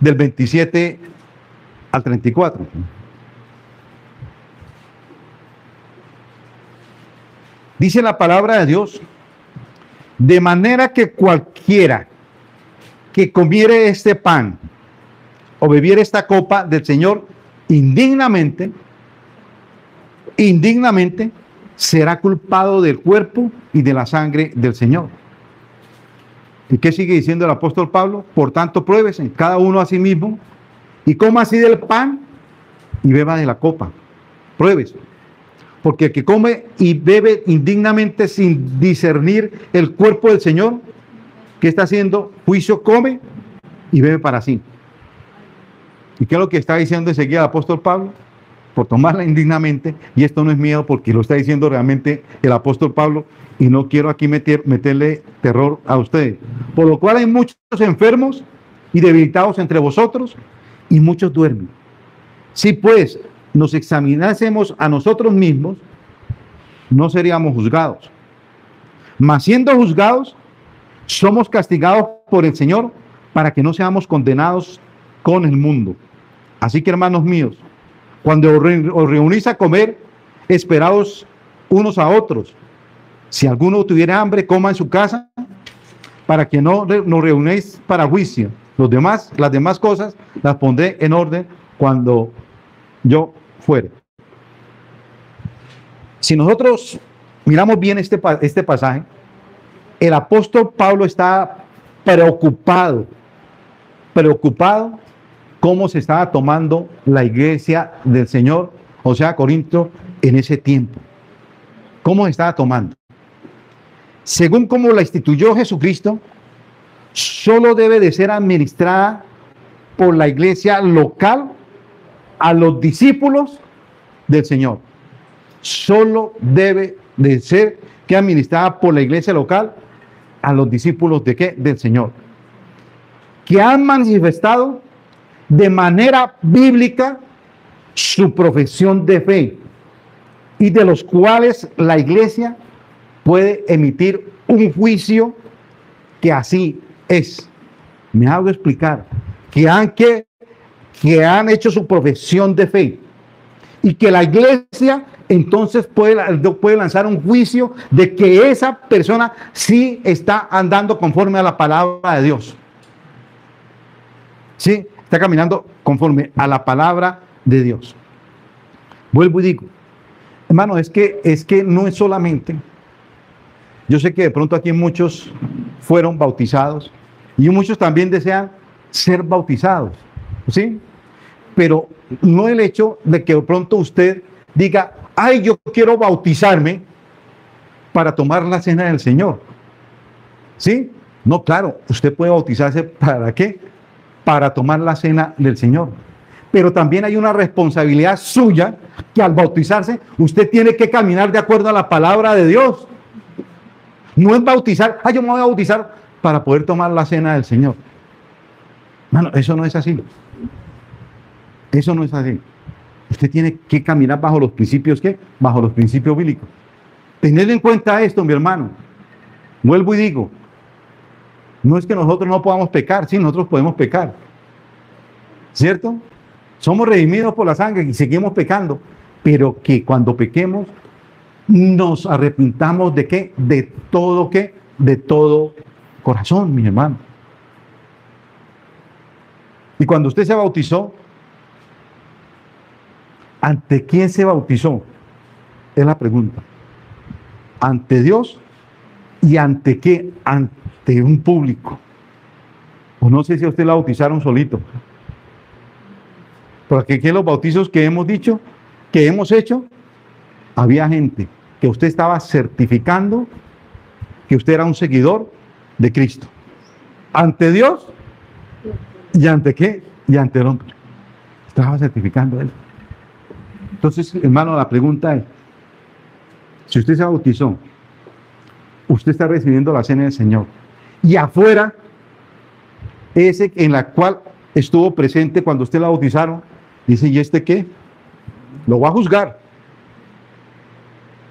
del 27 al 34. Dice la palabra de Dios: de manera que cualquiera que comiere este pan o bebiere esta copa del Señor indignamente, será culpado del cuerpo y de la sangre del Señor. ¿Y qué sigue diciendo el apóstol Pablo? Por tanto, pruébese cada uno a sí mismo y coma así del pan y beba de la copa. Pruebes. Porque el que come y bebe indignamente sin discernir el cuerpo del Señor, ¿qué está haciendo? Juicio, come y bebe para sí. ¿Y qué es lo que está diciendo enseguida el apóstol Pablo? Por tomarla indignamente, y esto no es miedo porque lo está diciendo realmente el apóstol Pablo, y no quiero aquí meterle terror a ustedes. Por lo cual hay muchos enfermos y debilitados entre vosotros, y muchos duermen. Si pues nos examinásemos a nosotros mismos, no seríamos juzgados. Mas siendo juzgados, somos castigados por el Señor para que no seamos condenados con el mundo. Así que, hermanos míos, cuando os reunís a comer, esperaos unos a otros. Si alguno tuviera hambre, coma en su casa, para que no nos reunéis para juicio. Las demás cosas las pondré en orden cuando yo fuere. Si nosotros miramos bien este pasaje, el apóstol Pablo está preocupado cómo se estaba tomando la iglesia del Señor, o sea, Corinto, en ese tiempo. ¿Cómo se estaba tomando? Según como la instituyó Jesucristo, solo debe de ser administrada por la iglesia local a los discípulos del Señor. Solo debe de ser que administrada por la iglesia local a los discípulos de ¿qué? Del Señor, que han manifestado de manera bíblica su profesión de fe y de los cuales la iglesia puede emitir un juicio que así es. Me hago explicar, que han hecho su profesión de fe y que la iglesia entonces puede lanzar un juicio de que esa persona sí está andando conforme a la palabra de Dios. Sí, está caminando conforme a la palabra de Dios. Vuelvo y digo, hermano, es que no es solamente, yo sé que de pronto aquí muchos fueron bautizados y muchos también desean ser bautizados, ¿sí? Pero no el hecho de que de pronto usted diga, ay, yo quiero bautizarme para tomar la cena del Señor, ¿sí? No, claro, usted puede bautizarse, ¿para qué? Para tomar la cena del Señor. Pero también hay una responsabilidad suya que al bautizarse usted tiene que caminar de acuerdo a la palabra de Dios. No es bautizar, yo me voy a bautizar para poder tomar la cena del Señor. Mano, eso no es así. Eso no es así. Usted tiene que caminar bajo los principios, ¿qué? Bajo los principios bíblicos. Tened en cuenta esto, mi hermano. Vuelvo y digo, no es que nosotros no podamos pecar, sí, nosotros podemos pecar. ¿Cierto? Somos redimidos por la sangre y seguimos pecando, pero que cuando pequemos nos arrepintamos de ¿qué? De todo ¿qué? De todo corazón, mi hermano. Y cuando usted se bautizó, ¿ante quién se bautizó? Es la pregunta. ¿Ante Dios? ¿Y ante qué? Ante un público. O no sé si a usted la bautizaron solito. Porque aquí en los bautizos que hemos dicho, que hemos hecho, había gente que usted estaba certificando que usted era un seguidor de Cristo. Ante Dios y ante qué? Y ante el hombre. Estaba certificando él. Entonces, hermano, la pregunta es, si usted se bautizó, usted está recibiendo la cena del Señor, y afuera, ese en la cual estuvo presente cuando usted la bautizaron, dice, ¿y este qué? Lo va a juzgar.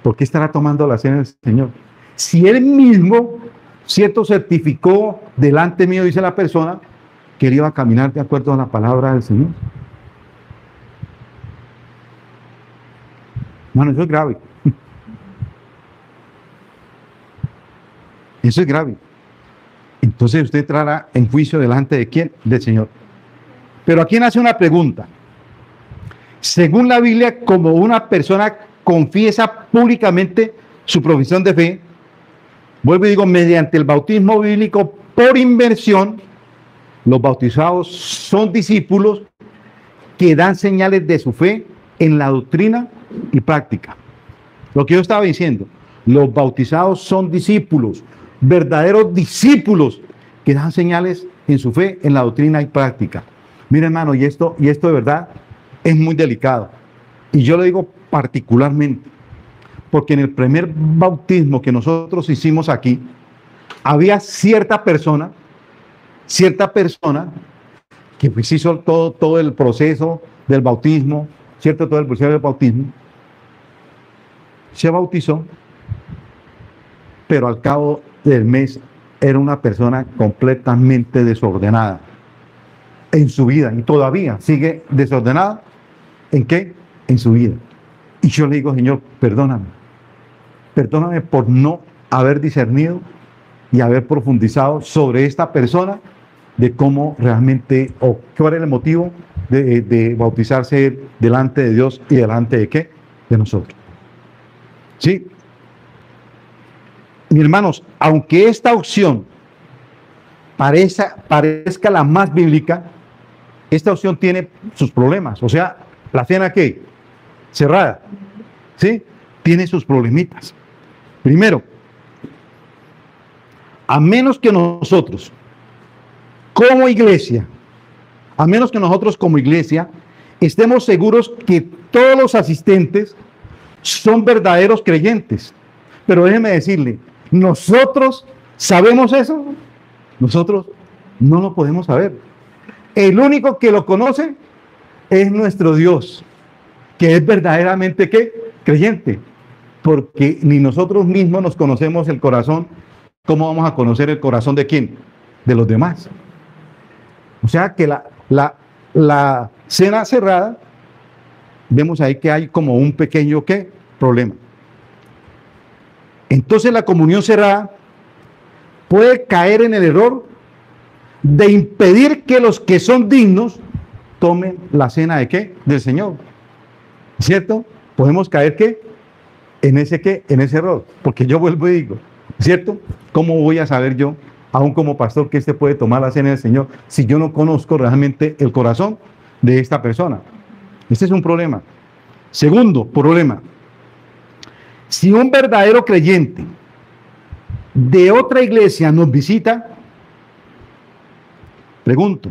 ¿Por qué estará tomando la cena del Señor? Si él mismo, cierto, certificó delante mío, dice la persona, que él iba a caminar de acuerdo a la palabra del Señor. Bueno, eso es grave. Eso es grave. Entonces usted entrará en juicio delante de ¿quién? Del Señor. Pero aquí nace una pregunta. Según la Biblia, como una persona confiesa públicamente su profesión de fe, vuelvo y digo, mediante el bautismo bíblico por inmersión, los bautizados son discípulos que dan señales de su fe en la doctrina y práctica. Lo que yo estaba diciendo, los bautizados son discípulos, verdaderos discípulos que dan señales en su fe en la doctrina y práctica. Mira, hermano, y esto de verdad es muy delicado. Y yo lo digo particularmente, porque en el primer bautismo que nosotros hicimos aquí, había cierta persona que pues hizo todo el proceso del bautismo, ¿cierto? Todo el proceso del bautismo. Se bautizó, pero al cabo del mes era una persona completamente desordenada en su vida y todavía sigue desordenada. ¿En qué? En su vida. Y yo le digo, Señor, perdóname por no haber discernido y haber profundizado sobre esta persona, de cómo realmente, o cuál era el motivo de bautizarse delante de Dios y delante de qué, de nosotros. ¿Sí? Mis hermanos, aunque esta opción parezca la más bíblica, esta opción tiene sus problemas. O sea, la cena ¿qué? Cerrada, ¿sí? Tiene sus problemitas. Primero, a menos que nosotros como iglesia estemos seguros que todos los asistentes son verdaderos creyentes. Pero déjeme decirle, ¿nosotros sabemos eso? Nosotros no lo podemos saber. El único que lo conoce es nuestro Dios, que es verdaderamente ¿qué? Creyente. Porque ni nosotros mismos nos conocemos el corazón. ¿Cómo vamos a conocer el corazón de quién? De los demás. O sea que la cena cerrada, vemos ahí que hay como un pequeño ¿qué? Problema. Entonces la comunión cerrada puede caer en el error de impedir que los que son dignos tomen la cena de ¿qué? Del Señor. ¿Cierto? Podemos caer ¿qué? En ese error. Porque yo vuelvo y digo, ¿cierto? ¿Cómo voy a saber yo, aún como pastor, que puede tomar la cena del Señor si yo no conozco realmente el corazón de esta persona? Este es un problema. Segundo problema. Si un verdadero creyente de otra iglesia nos visita, pregunto,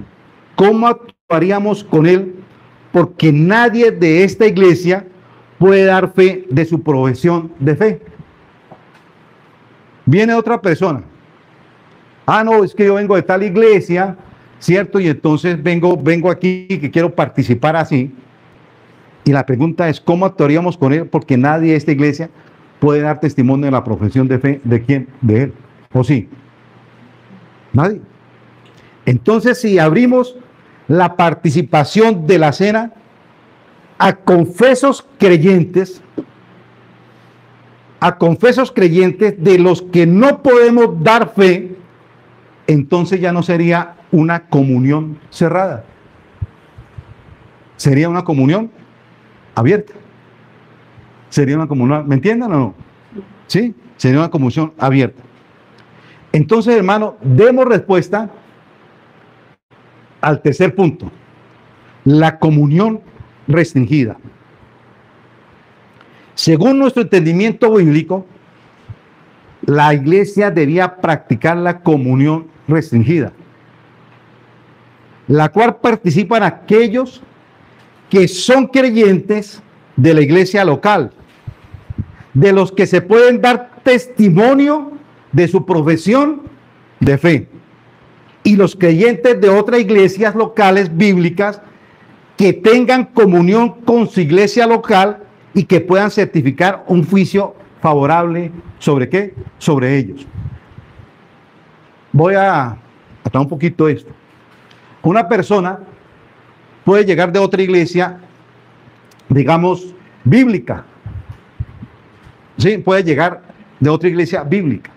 ¿cómo actuaríamos con él? Porque nadie de esta iglesia puede dar fe de su profesión de fe. Viene otra persona. Ah, no, es que yo vengo de tal iglesia, ¿cierto? Y entonces vengo aquí que quiero participar así. Y la pregunta es, ¿cómo actuaríamos con él? Porque nadie de esta iglesia puede dar testimonio de la profesión de fe. ¿De quién? De él. ¿O sí? Nadie. Entonces, si abrimos la participación de la cena a confesos creyentes de los que no podemos dar fe, entonces ya no sería una comunión cerrada. Sería una comunión abierta. Sería una comunión, ¿me entienden o no? Sí, sería una comunión abierta. Entonces, hermano, demos respuesta al tercer punto. La comunión restringida. Según nuestro entendimiento bíblico, la iglesia debía practicar la comunión restringida, la cual participan aquellos que son creyentes de la iglesia local, de los que se pueden dar testimonio de su profesión de fe, y los creyentes de otras iglesias locales bíblicas que tengan comunión con su iglesia local y que puedan certificar un juicio favorable ¿sobre qué? Sobre ellos. Voy a atar un poquito esto. Una persona puede llegar de otra iglesia, digamos, bíblica. Sí, puede llegar de otra iglesia bíblica,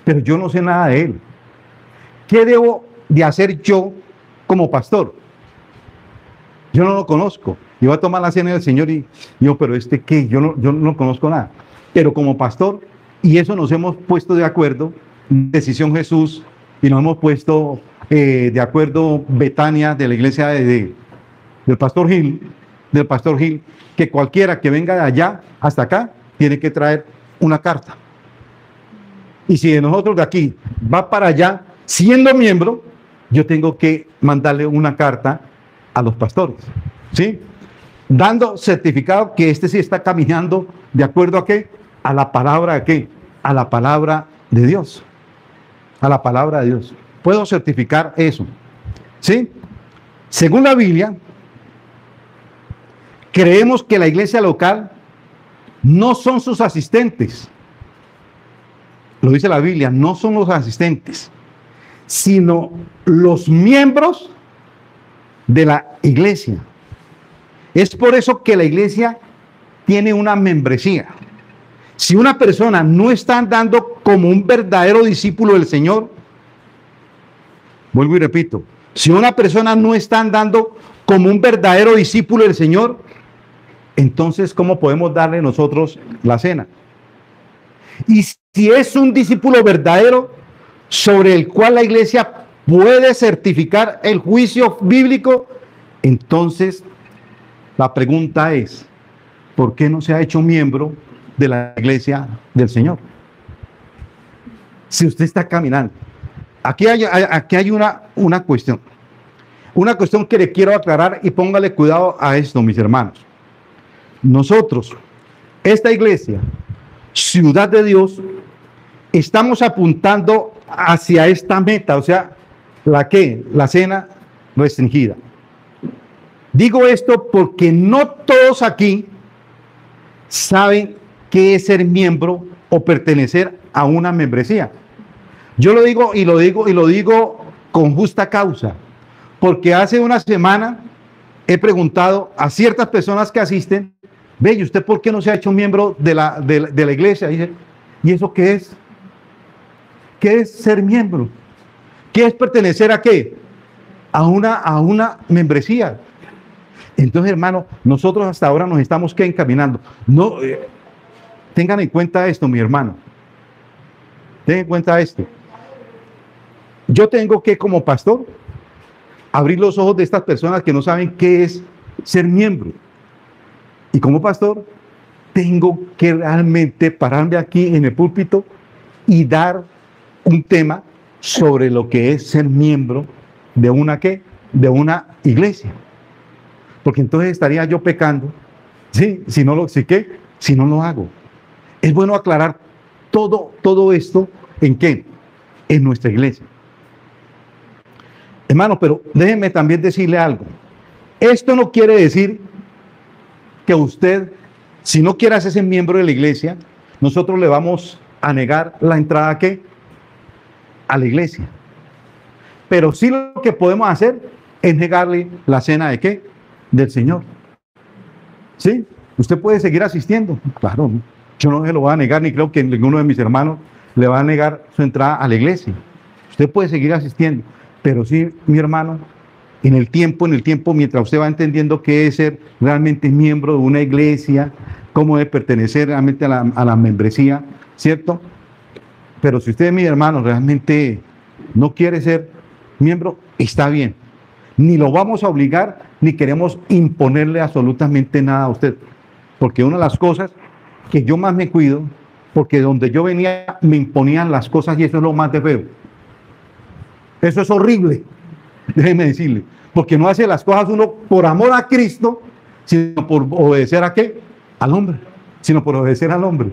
pero yo no sé nada de él. ¿Qué debo de hacer yo como pastor? Yo no lo conozco. Yo voy a tomar la cena del Señor y yo, pero ¿qué? Yo no conozco nada. Pero como pastor, y eso nos hemos puesto de acuerdo, Decisión Jesús, y nos hemos puesto de acuerdo Betania de la iglesia del pastor Gil, que cualquiera que venga de allá hasta acá tiene que traer una carta. Y si de nosotros de aquí va para allá, siendo miembro, yo tengo que mandarle una carta a los pastores, ¿sí? Dando certificado que este sí está caminando de acuerdo a qué, a la palabra de qué, a la palabra de Dios, a la palabra de Dios. Puedo certificar eso, ¿sí? Según la Biblia, creemos que la iglesia local no son sus asistentes. Lo dice la Biblia, no son los asistentes, sino los miembros de la iglesia. Es por eso que la iglesia tiene una membresía. Si una persona no está andando como un verdadero discípulo del Señor, vuelvo y repito, si una persona no está andando como un verdadero discípulo del Señor, entonces, ¿cómo podemos darle nosotros la cena? Y si es un discípulo verdadero sobre el cual la iglesia puede certificar el juicio bíblico, entonces la pregunta es, ¿por qué no se ha hecho miembro de la iglesia del Señor? Si usted está caminando. Aquí hay una cuestión. Una cuestión que le quiero aclarar y póngale cuidado a esto, mis hermanos. Nosotros, esta iglesia, Ciudad de Dios, estamos apuntando hacia esta meta, o sea, la cena restringida. Digo esto porque no todos aquí saben qué es ser miembro o pertenecer a una membresía. Yo lo digo con justa causa, porque hace una semana he preguntado a ciertas personas que asisten, ve, ¿y usted por qué no se ha hecho miembro de la iglesia? Dice, ¿y eso qué es? ¿Qué es ser miembro? ¿Qué es pertenecer a qué? A una membresía. Entonces, hermano, nosotros hasta ahora nos estamos encaminando. No, tengan en cuenta esto, mi hermano. Tengan en cuenta esto. Yo tengo que, como pastor, abrir los ojos de estas personas que no saben qué es ser miembro. Y como pastor, tengo que realmente pararme aquí en el púlpito y dar un tema sobre lo que es ser miembro de de una iglesia. Porque entonces estaría yo pecando, ¿sí? Si no lo hago. Es bueno aclarar todo esto, ¿en qué? En nuestra iglesia. Hermano, pero déjenme también decirle algo. Esto no quiere decir que usted, si no quiere hacerse miembro de la iglesia, nosotros le vamos a negar la entrada ¿a qué? A la iglesia. Pero sí lo que podemos hacer es negarle la cena de qué? Del Señor. ¿Sí? Usted puede seguir asistiendo. Claro, yo no se lo voy a negar, ni creo que ninguno de mis hermanos le va a negar su entrada a la iglesia. Usted puede seguir asistiendo. Pero sí, mi hermano, en el tiempo, mientras usted va entendiendo qué es ser realmente miembro de una iglesia, cómo es pertenecer realmente a la membresía, ¿cierto? Pero si usted, mi hermano, realmente no quiere ser miembro, está bien. Ni lo vamos a obligar, ni queremos imponerle absolutamente nada a usted. Porque una de las cosas que yo más me cuido, porque donde yo venía me imponían las cosas y eso es lo más de feo. Eso es horrible, déjeme decirle, porque no hace las cosas uno por amor a Cristo, sino por obedecer a qué, al hombre, sino por obedecer al hombre.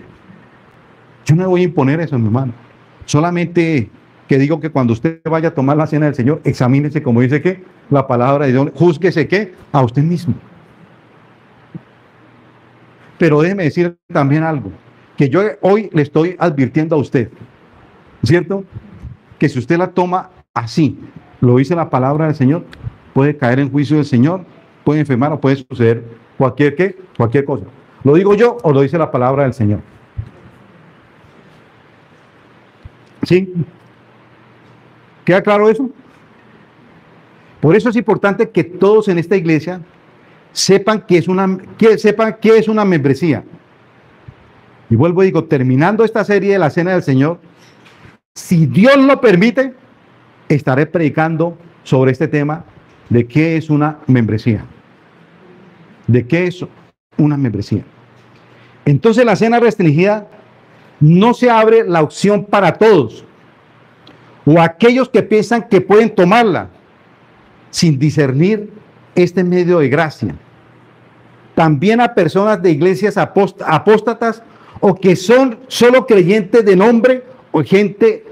Yo no le voy a imponer eso, mi hermano. Solamente que digo que cuando usted vaya a tomar la cena del Señor, examínese, como dice que la palabra de Dios, júzguese que a usted mismo. Pero déjeme decir también algo, que yo hoy le estoy advirtiendo a usted, ¿cierto? Que si usted la toma así, lo dice la palabra del Señor, puede caer en juicio del Señor, puede enfermar o puede suceder cualquier cosa. ¿Lo digo yo o lo dice la palabra del Señor? ¿Sí? ¿Queda claro eso? Por eso es importante que todos en esta iglesia sepan qué es una membresía. Y vuelvo y digo, terminando esta serie de la Cena del Señor, si Dios lo permite, estaré predicando sobre este tema de qué es una membresía. de qué es una membresía. Entonces la cena restringida no se abre la opción para todos o aquellos que piensan que pueden tomarla sin discernir este medio de gracia. También a personas de iglesias apóstatas o que son solo creyentes de nombre o gente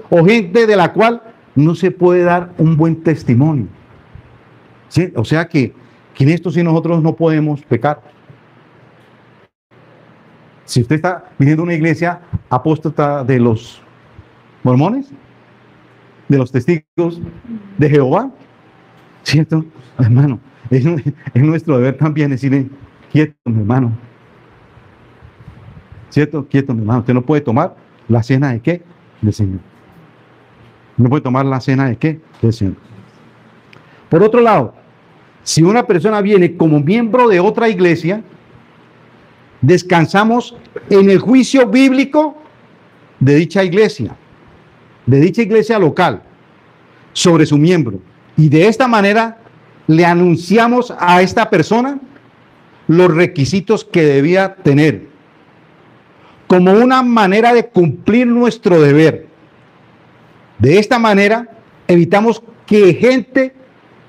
de la cual no se puede dar un buen testimonio. ¿Sí? O sea que en esto sí nosotros no podemos pecar. Si usted está viniendo a una iglesia apóstata de los mormones, de los testigos de Jehová, ¿cierto? Hermano, es nuestro deber también decirle, quieto, mi hermano. ¿Cierto? Quieto, mi hermano. Usted no puede tomar la cena de qué? Del Señor. No puede tomar la cena de qué? Del Señor. Por otro lado, si una persona viene como miembro de otra iglesia, descansamos en el juicio bíblico de dicha iglesia local, sobre su miembro. Y de esta manera le anunciamos a esta persona los requisitos que debía tener, como una manera de cumplir nuestro deber. De esta manera evitamos que gente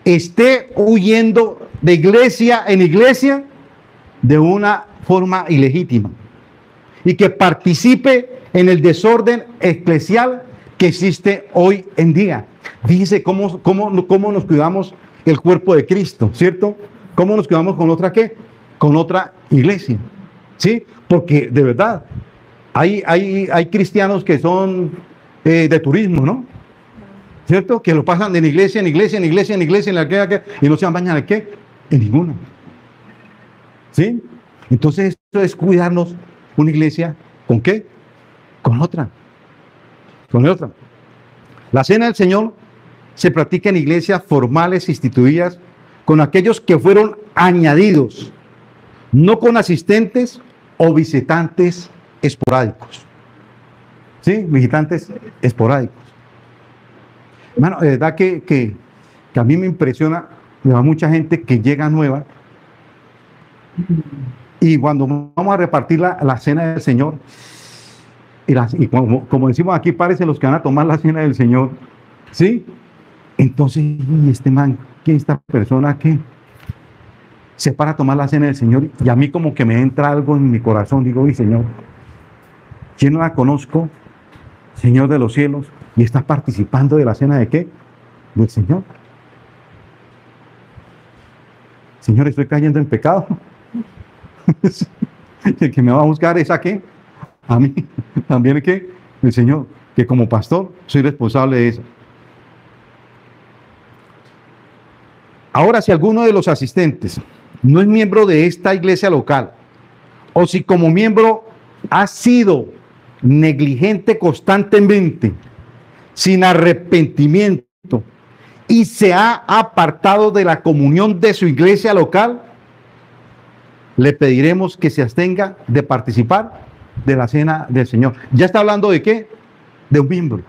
esté huyendo de iglesia en iglesia de una forma ilegítima y que participe en el desorden eclesial que existe hoy en día. Fíjese cómo nos cuidamos el cuerpo de Cristo, ¿cierto? ¿Cómo nos cuidamos con otra qué? Con otra iglesia, ¿sí? Porque de verdad hay cristianos que son de turismo, ¿no? ¿Cierto? Que lo pasan de iglesia en iglesia, en iglesia, en iglesia, en la que y no se bañan de qué? En ninguna. ¿Sí? Entonces esto es cuidarnos una iglesia, ¿con qué? Con otra. Con otra. La cena del Señor se practica en iglesias formales instituidas con aquellos que fueron añadidos, no con asistentes o visitantes esporádicos. ¿Sí? Visitantes esporádicos. Hermano, de verdad que a mí me impresiona, me va mucha gente que llega nueva y cuando vamos a repartir la cena del Señor, y como decimos aquí, parece los que van a tomar la cena del Señor, ¿sí? Entonces, ¿y este man, quién esta persona que se para a tomar la cena del Señor? Y a mí como que me entra algo en mi corazón, digo, y Señor, yo no la conozco, Señor de los cielos, y está participando de la cena de qué? Del Señor. Señor, estoy cayendo en pecado. El que me va a buscar es a qué? A mí. También que el Señor, que como pastor soy responsable de eso. Ahora, si alguno de los asistentes no es miembro de esta iglesia local, o si como miembro ha sido negligente constantemente, sin arrepentimiento, y se ha apartado de la comunión de su iglesia local, le pediremos que se abstenga de participar de la cena del Señor. Ya está hablando de qué? De un miembro.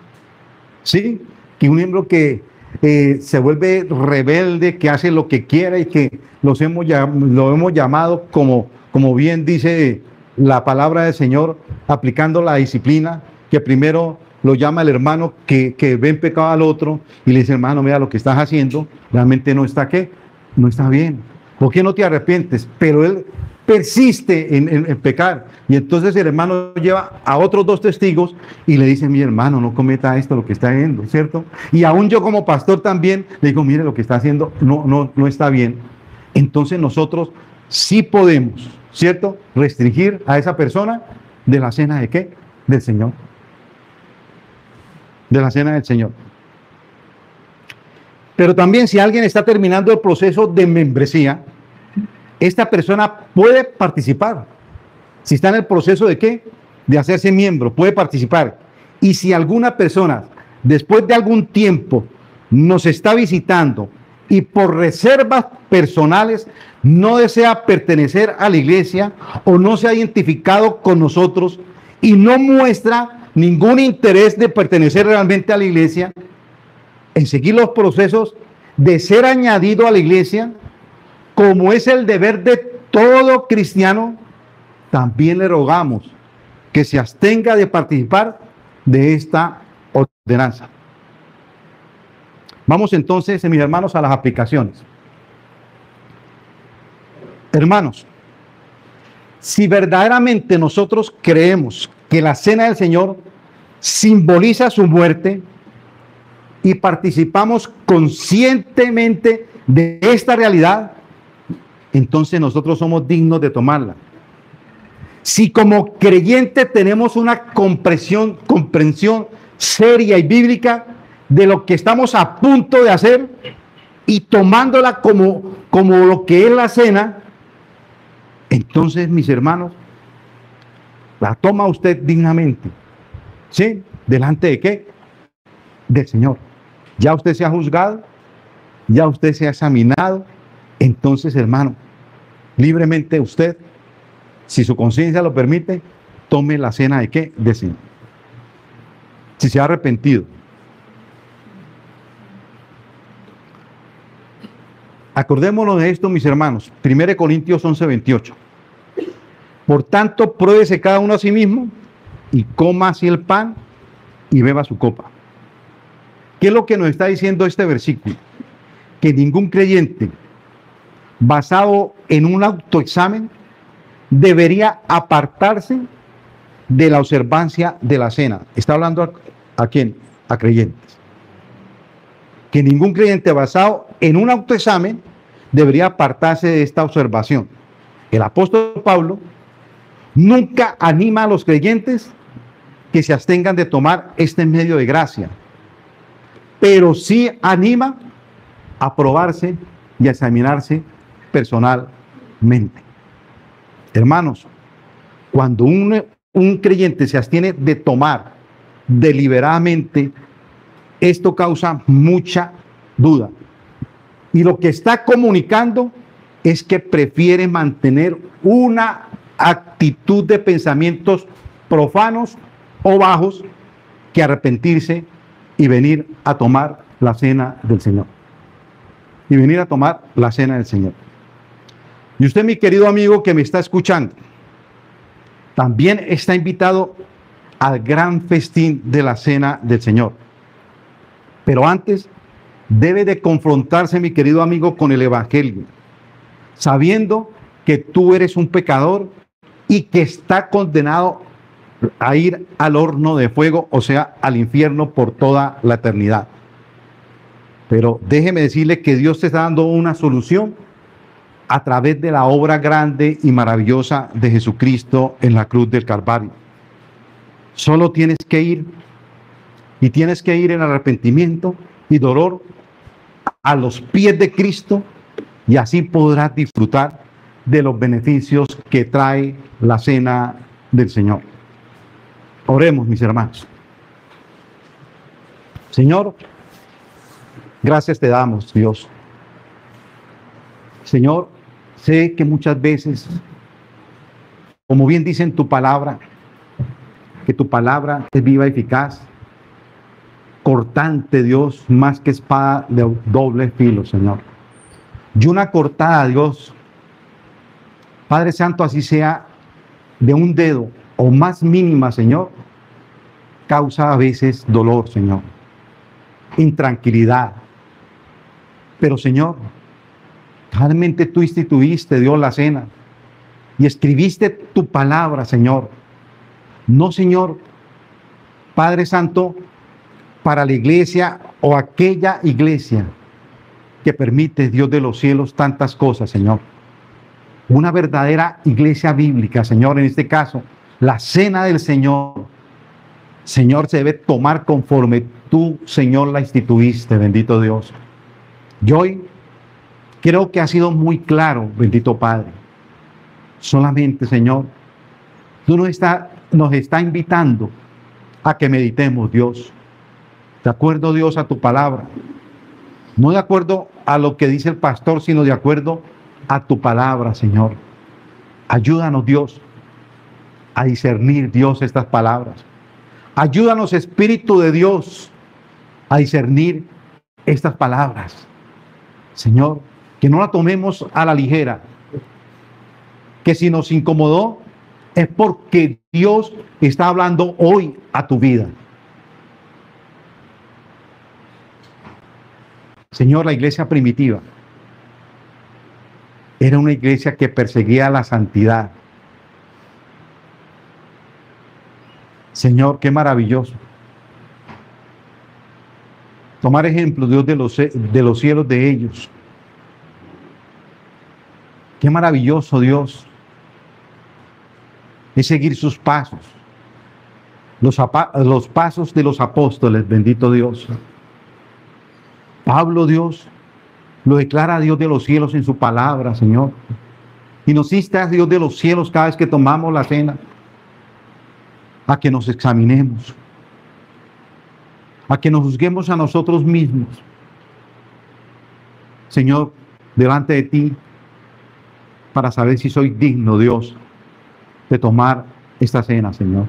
¿Sí? Que un miembro que se vuelve rebelde, que hace lo que quiera y que lo hemos llamado, como bien dice la palabra del Señor, aplicando la disciplina, que primero lo llama el hermano que ve en pecado al otro y le dice, hermano, mira, lo que estás haciendo realmente no está ¿qué? No está bien. ¿Por qué no te arrepientes? Pero él persiste en pecar. Y entonces el hermano lleva a otros dos testigos y le dice, mi hermano, no cometa esto, lo que está haciendo, ¿cierto? Y aún yo como pastor también le digo, mire, lo que está haciendo no está bien. Entonces nosotros sí podemos, ¿cierto? Restringir a esa persona de la cena de qué? Del Señor. De la cena del Señor. Pero también si alguien está terminando el proceso de membresía, esta persona puede participar. Si está en el proceso de qué? De hacerse miembro, puede participar. Y si alguna persona, después de algún tiempo, nos está visitando y por reservas personales no desea pertenecer a la iglesia o no se ha identificado con nosotros y no muestra ningún interés de pertenecer realmente a la iglesia, en seguir los procesos de ser añadido a la iglesia, como es el deber de todo cristiano también le rogamos que se abstenga de participar de esta ordenanza. Vamos entonces, mis hermanos, a las aplicaciones. Hermanos, si verdaderamente nosotros creemos que la cena del Señor simboliza su muerte y participamos conscientemente de esta realidad, entonces nosotros somos dignos de tomarla. Si como creyentes tenemos una comprensión seria y bíblica de lo que estamos a punto de hacer y tomándola como lo que es la cena, entonces, mis hermanos, la toma usted dignamente. ¿Sí? ¿Delante de qué? Del Señor. Ya usted se ha juzgado, ya usted se ha examinado. Entonces, hermano, libremente usted, si su conciencia lo permite, tome la cena de qué? Del Señor. Si se ha arrepentido. Acordémonos de esto, mis hermanos. 1 Corintios 11:28. Por tanto, pruébese cada uno a sí mismo y coma así el pan y beba su copa. ¿Qué es lo que nos está diciendo este versículo? Que ningún creyente, basado en un autoexamen, debería apartarse de la observancia de la cena. Está hablando a quién? A creyentes. Que ningún creyente basado en un autoexamen debería apartarse de esta observación. El apóstol Pablo nunca anima a los creyentes que se abstengan de tomar este medio de gracia, pero sí anima a probarse y a examinarse personalmente. Hermanos, cuando un creyente se abstiene de tomar deliberadamente, esto causa mucha duda. Y lo que está comunicando es que prefiere mantener una actitud de pensamientos profanos o bajos que arrepentirse y venir a tomar la cena del Señor. Y venir a tomar la cena del Señor. Y usted, mi querido amigo que me está escuchando, también está invitado al gran festín de la cena del Señor. Pero antes debe de confrontarse, mi querido amigo, con el Evangelio, sabiendo que tú eres un pecador y que está condenado a ir al horno de fuego, o sea, al infierno por toda la eternidad. Pero déjeme decirle que Dios te está dando una solución a través de la obra grande y maravillosa de Jesucristo en la cruz del Calvario. Solo tienes que ir, y tienes que ir en arrepentimiento y dolor a los pies de Cristo, y así podrás disfrutar de los beneficios que trae la cena del Señor. Oremos, mis hermanos. Señor, gracias te damos, Dios. Señor, sé que muchas veces, como bien dice en tu palabra, que tu palabra es viva y eficaz, cortante, Dios, más que espada de doble filo, Señor. Y una cortada, Dios, Padre Santo, así sea de un dedo o más mínima, Señor, causa a veces dolor, Señor, intranquilidad. Pero, Señor, realmente tú instituiste, Dios, la cena y escribiste tu palabra, Señor. No, Señor, Padre Santo, para la iglesia o aquella iglesia que permite, Dios de los cielos, tantas cosas, Señor. Una verdadera iglesia bíblica, Señor, en este caso, la cena del Señor, Señor, se debe tomar conforme tú, Señor, la instituiste, bendito Dios. Y hoy creo que ha sido muy claro, bendito Padre. Solamente, Señor, tú nos está invitando a que meditemos, Dios, de acuerdo, Dios, a tu palabra. No de acuerdo a lo que dice el pastor, sino de acuerdo a tu palabra, Señor. Ayúdanos, Dios, a discernir, Dios, estas palabras. Ayúdanos, Espíritu de Dios, a discernir estas palabras. Señor, que no la tomemos a la ligera, que si nos incomodó, es porque Dios está hablando hoy a tu vida. Señor, la iglesia primitiva era una iglesia que perseguía la santidad. Señor, qué maravilloso. Tomar ejemplo, Dios, de los cielos de ellos. Qué maravilloso, Dios, es seguir sus pasos. Los pasos de los apóstoles, bendito Dios. Pablo, Dios, lo declara a Dios de los cielos en su palabra, Señor. Y nos insta a Dios de los cielos cada vez que tomamos la cena, a que nos examinemos, a que nos juzguemos a nosotros mismos. Señor, delante de ti, para saber si soy digno, Dios, de tomar esta cena, Señor.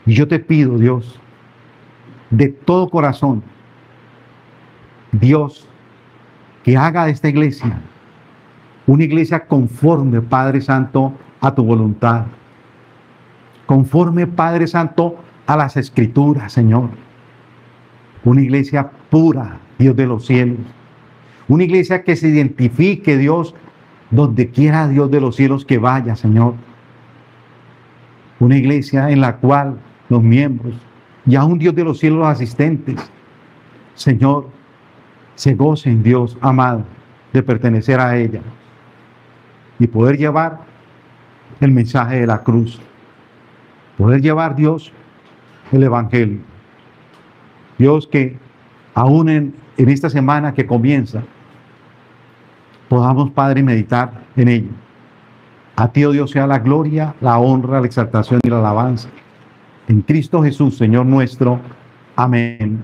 Y yo te pido, Dios, de todo corazón, Dios, que haga de esta iglesia una iglesia conforme, Padre Santo, a tu voluntad. Conforme, Padre Santo, a las Escrituras, Señor. Una iglesia pura, Dios de los cielos. Una iglesia que se identifique, Dios, donde quiera, Dios de los cielos, que vaya, Señor. Una iglesia en la cual los miembros y aún, Dios de los cielos, los asistentes, Señor, se gocen, Dios amado, de pertenecer a ella y poder llevar el mensaje de la cruz. Poder llevar, Dios, el evangelio. Dios, que aún en esta semana que comienza, podamos, Padre, meditar en ello. A ti, oh Dios, sea la gloria, la honra, la exaltación y la alabanza. En Cristo Jesús, Señor nuestro. Amén.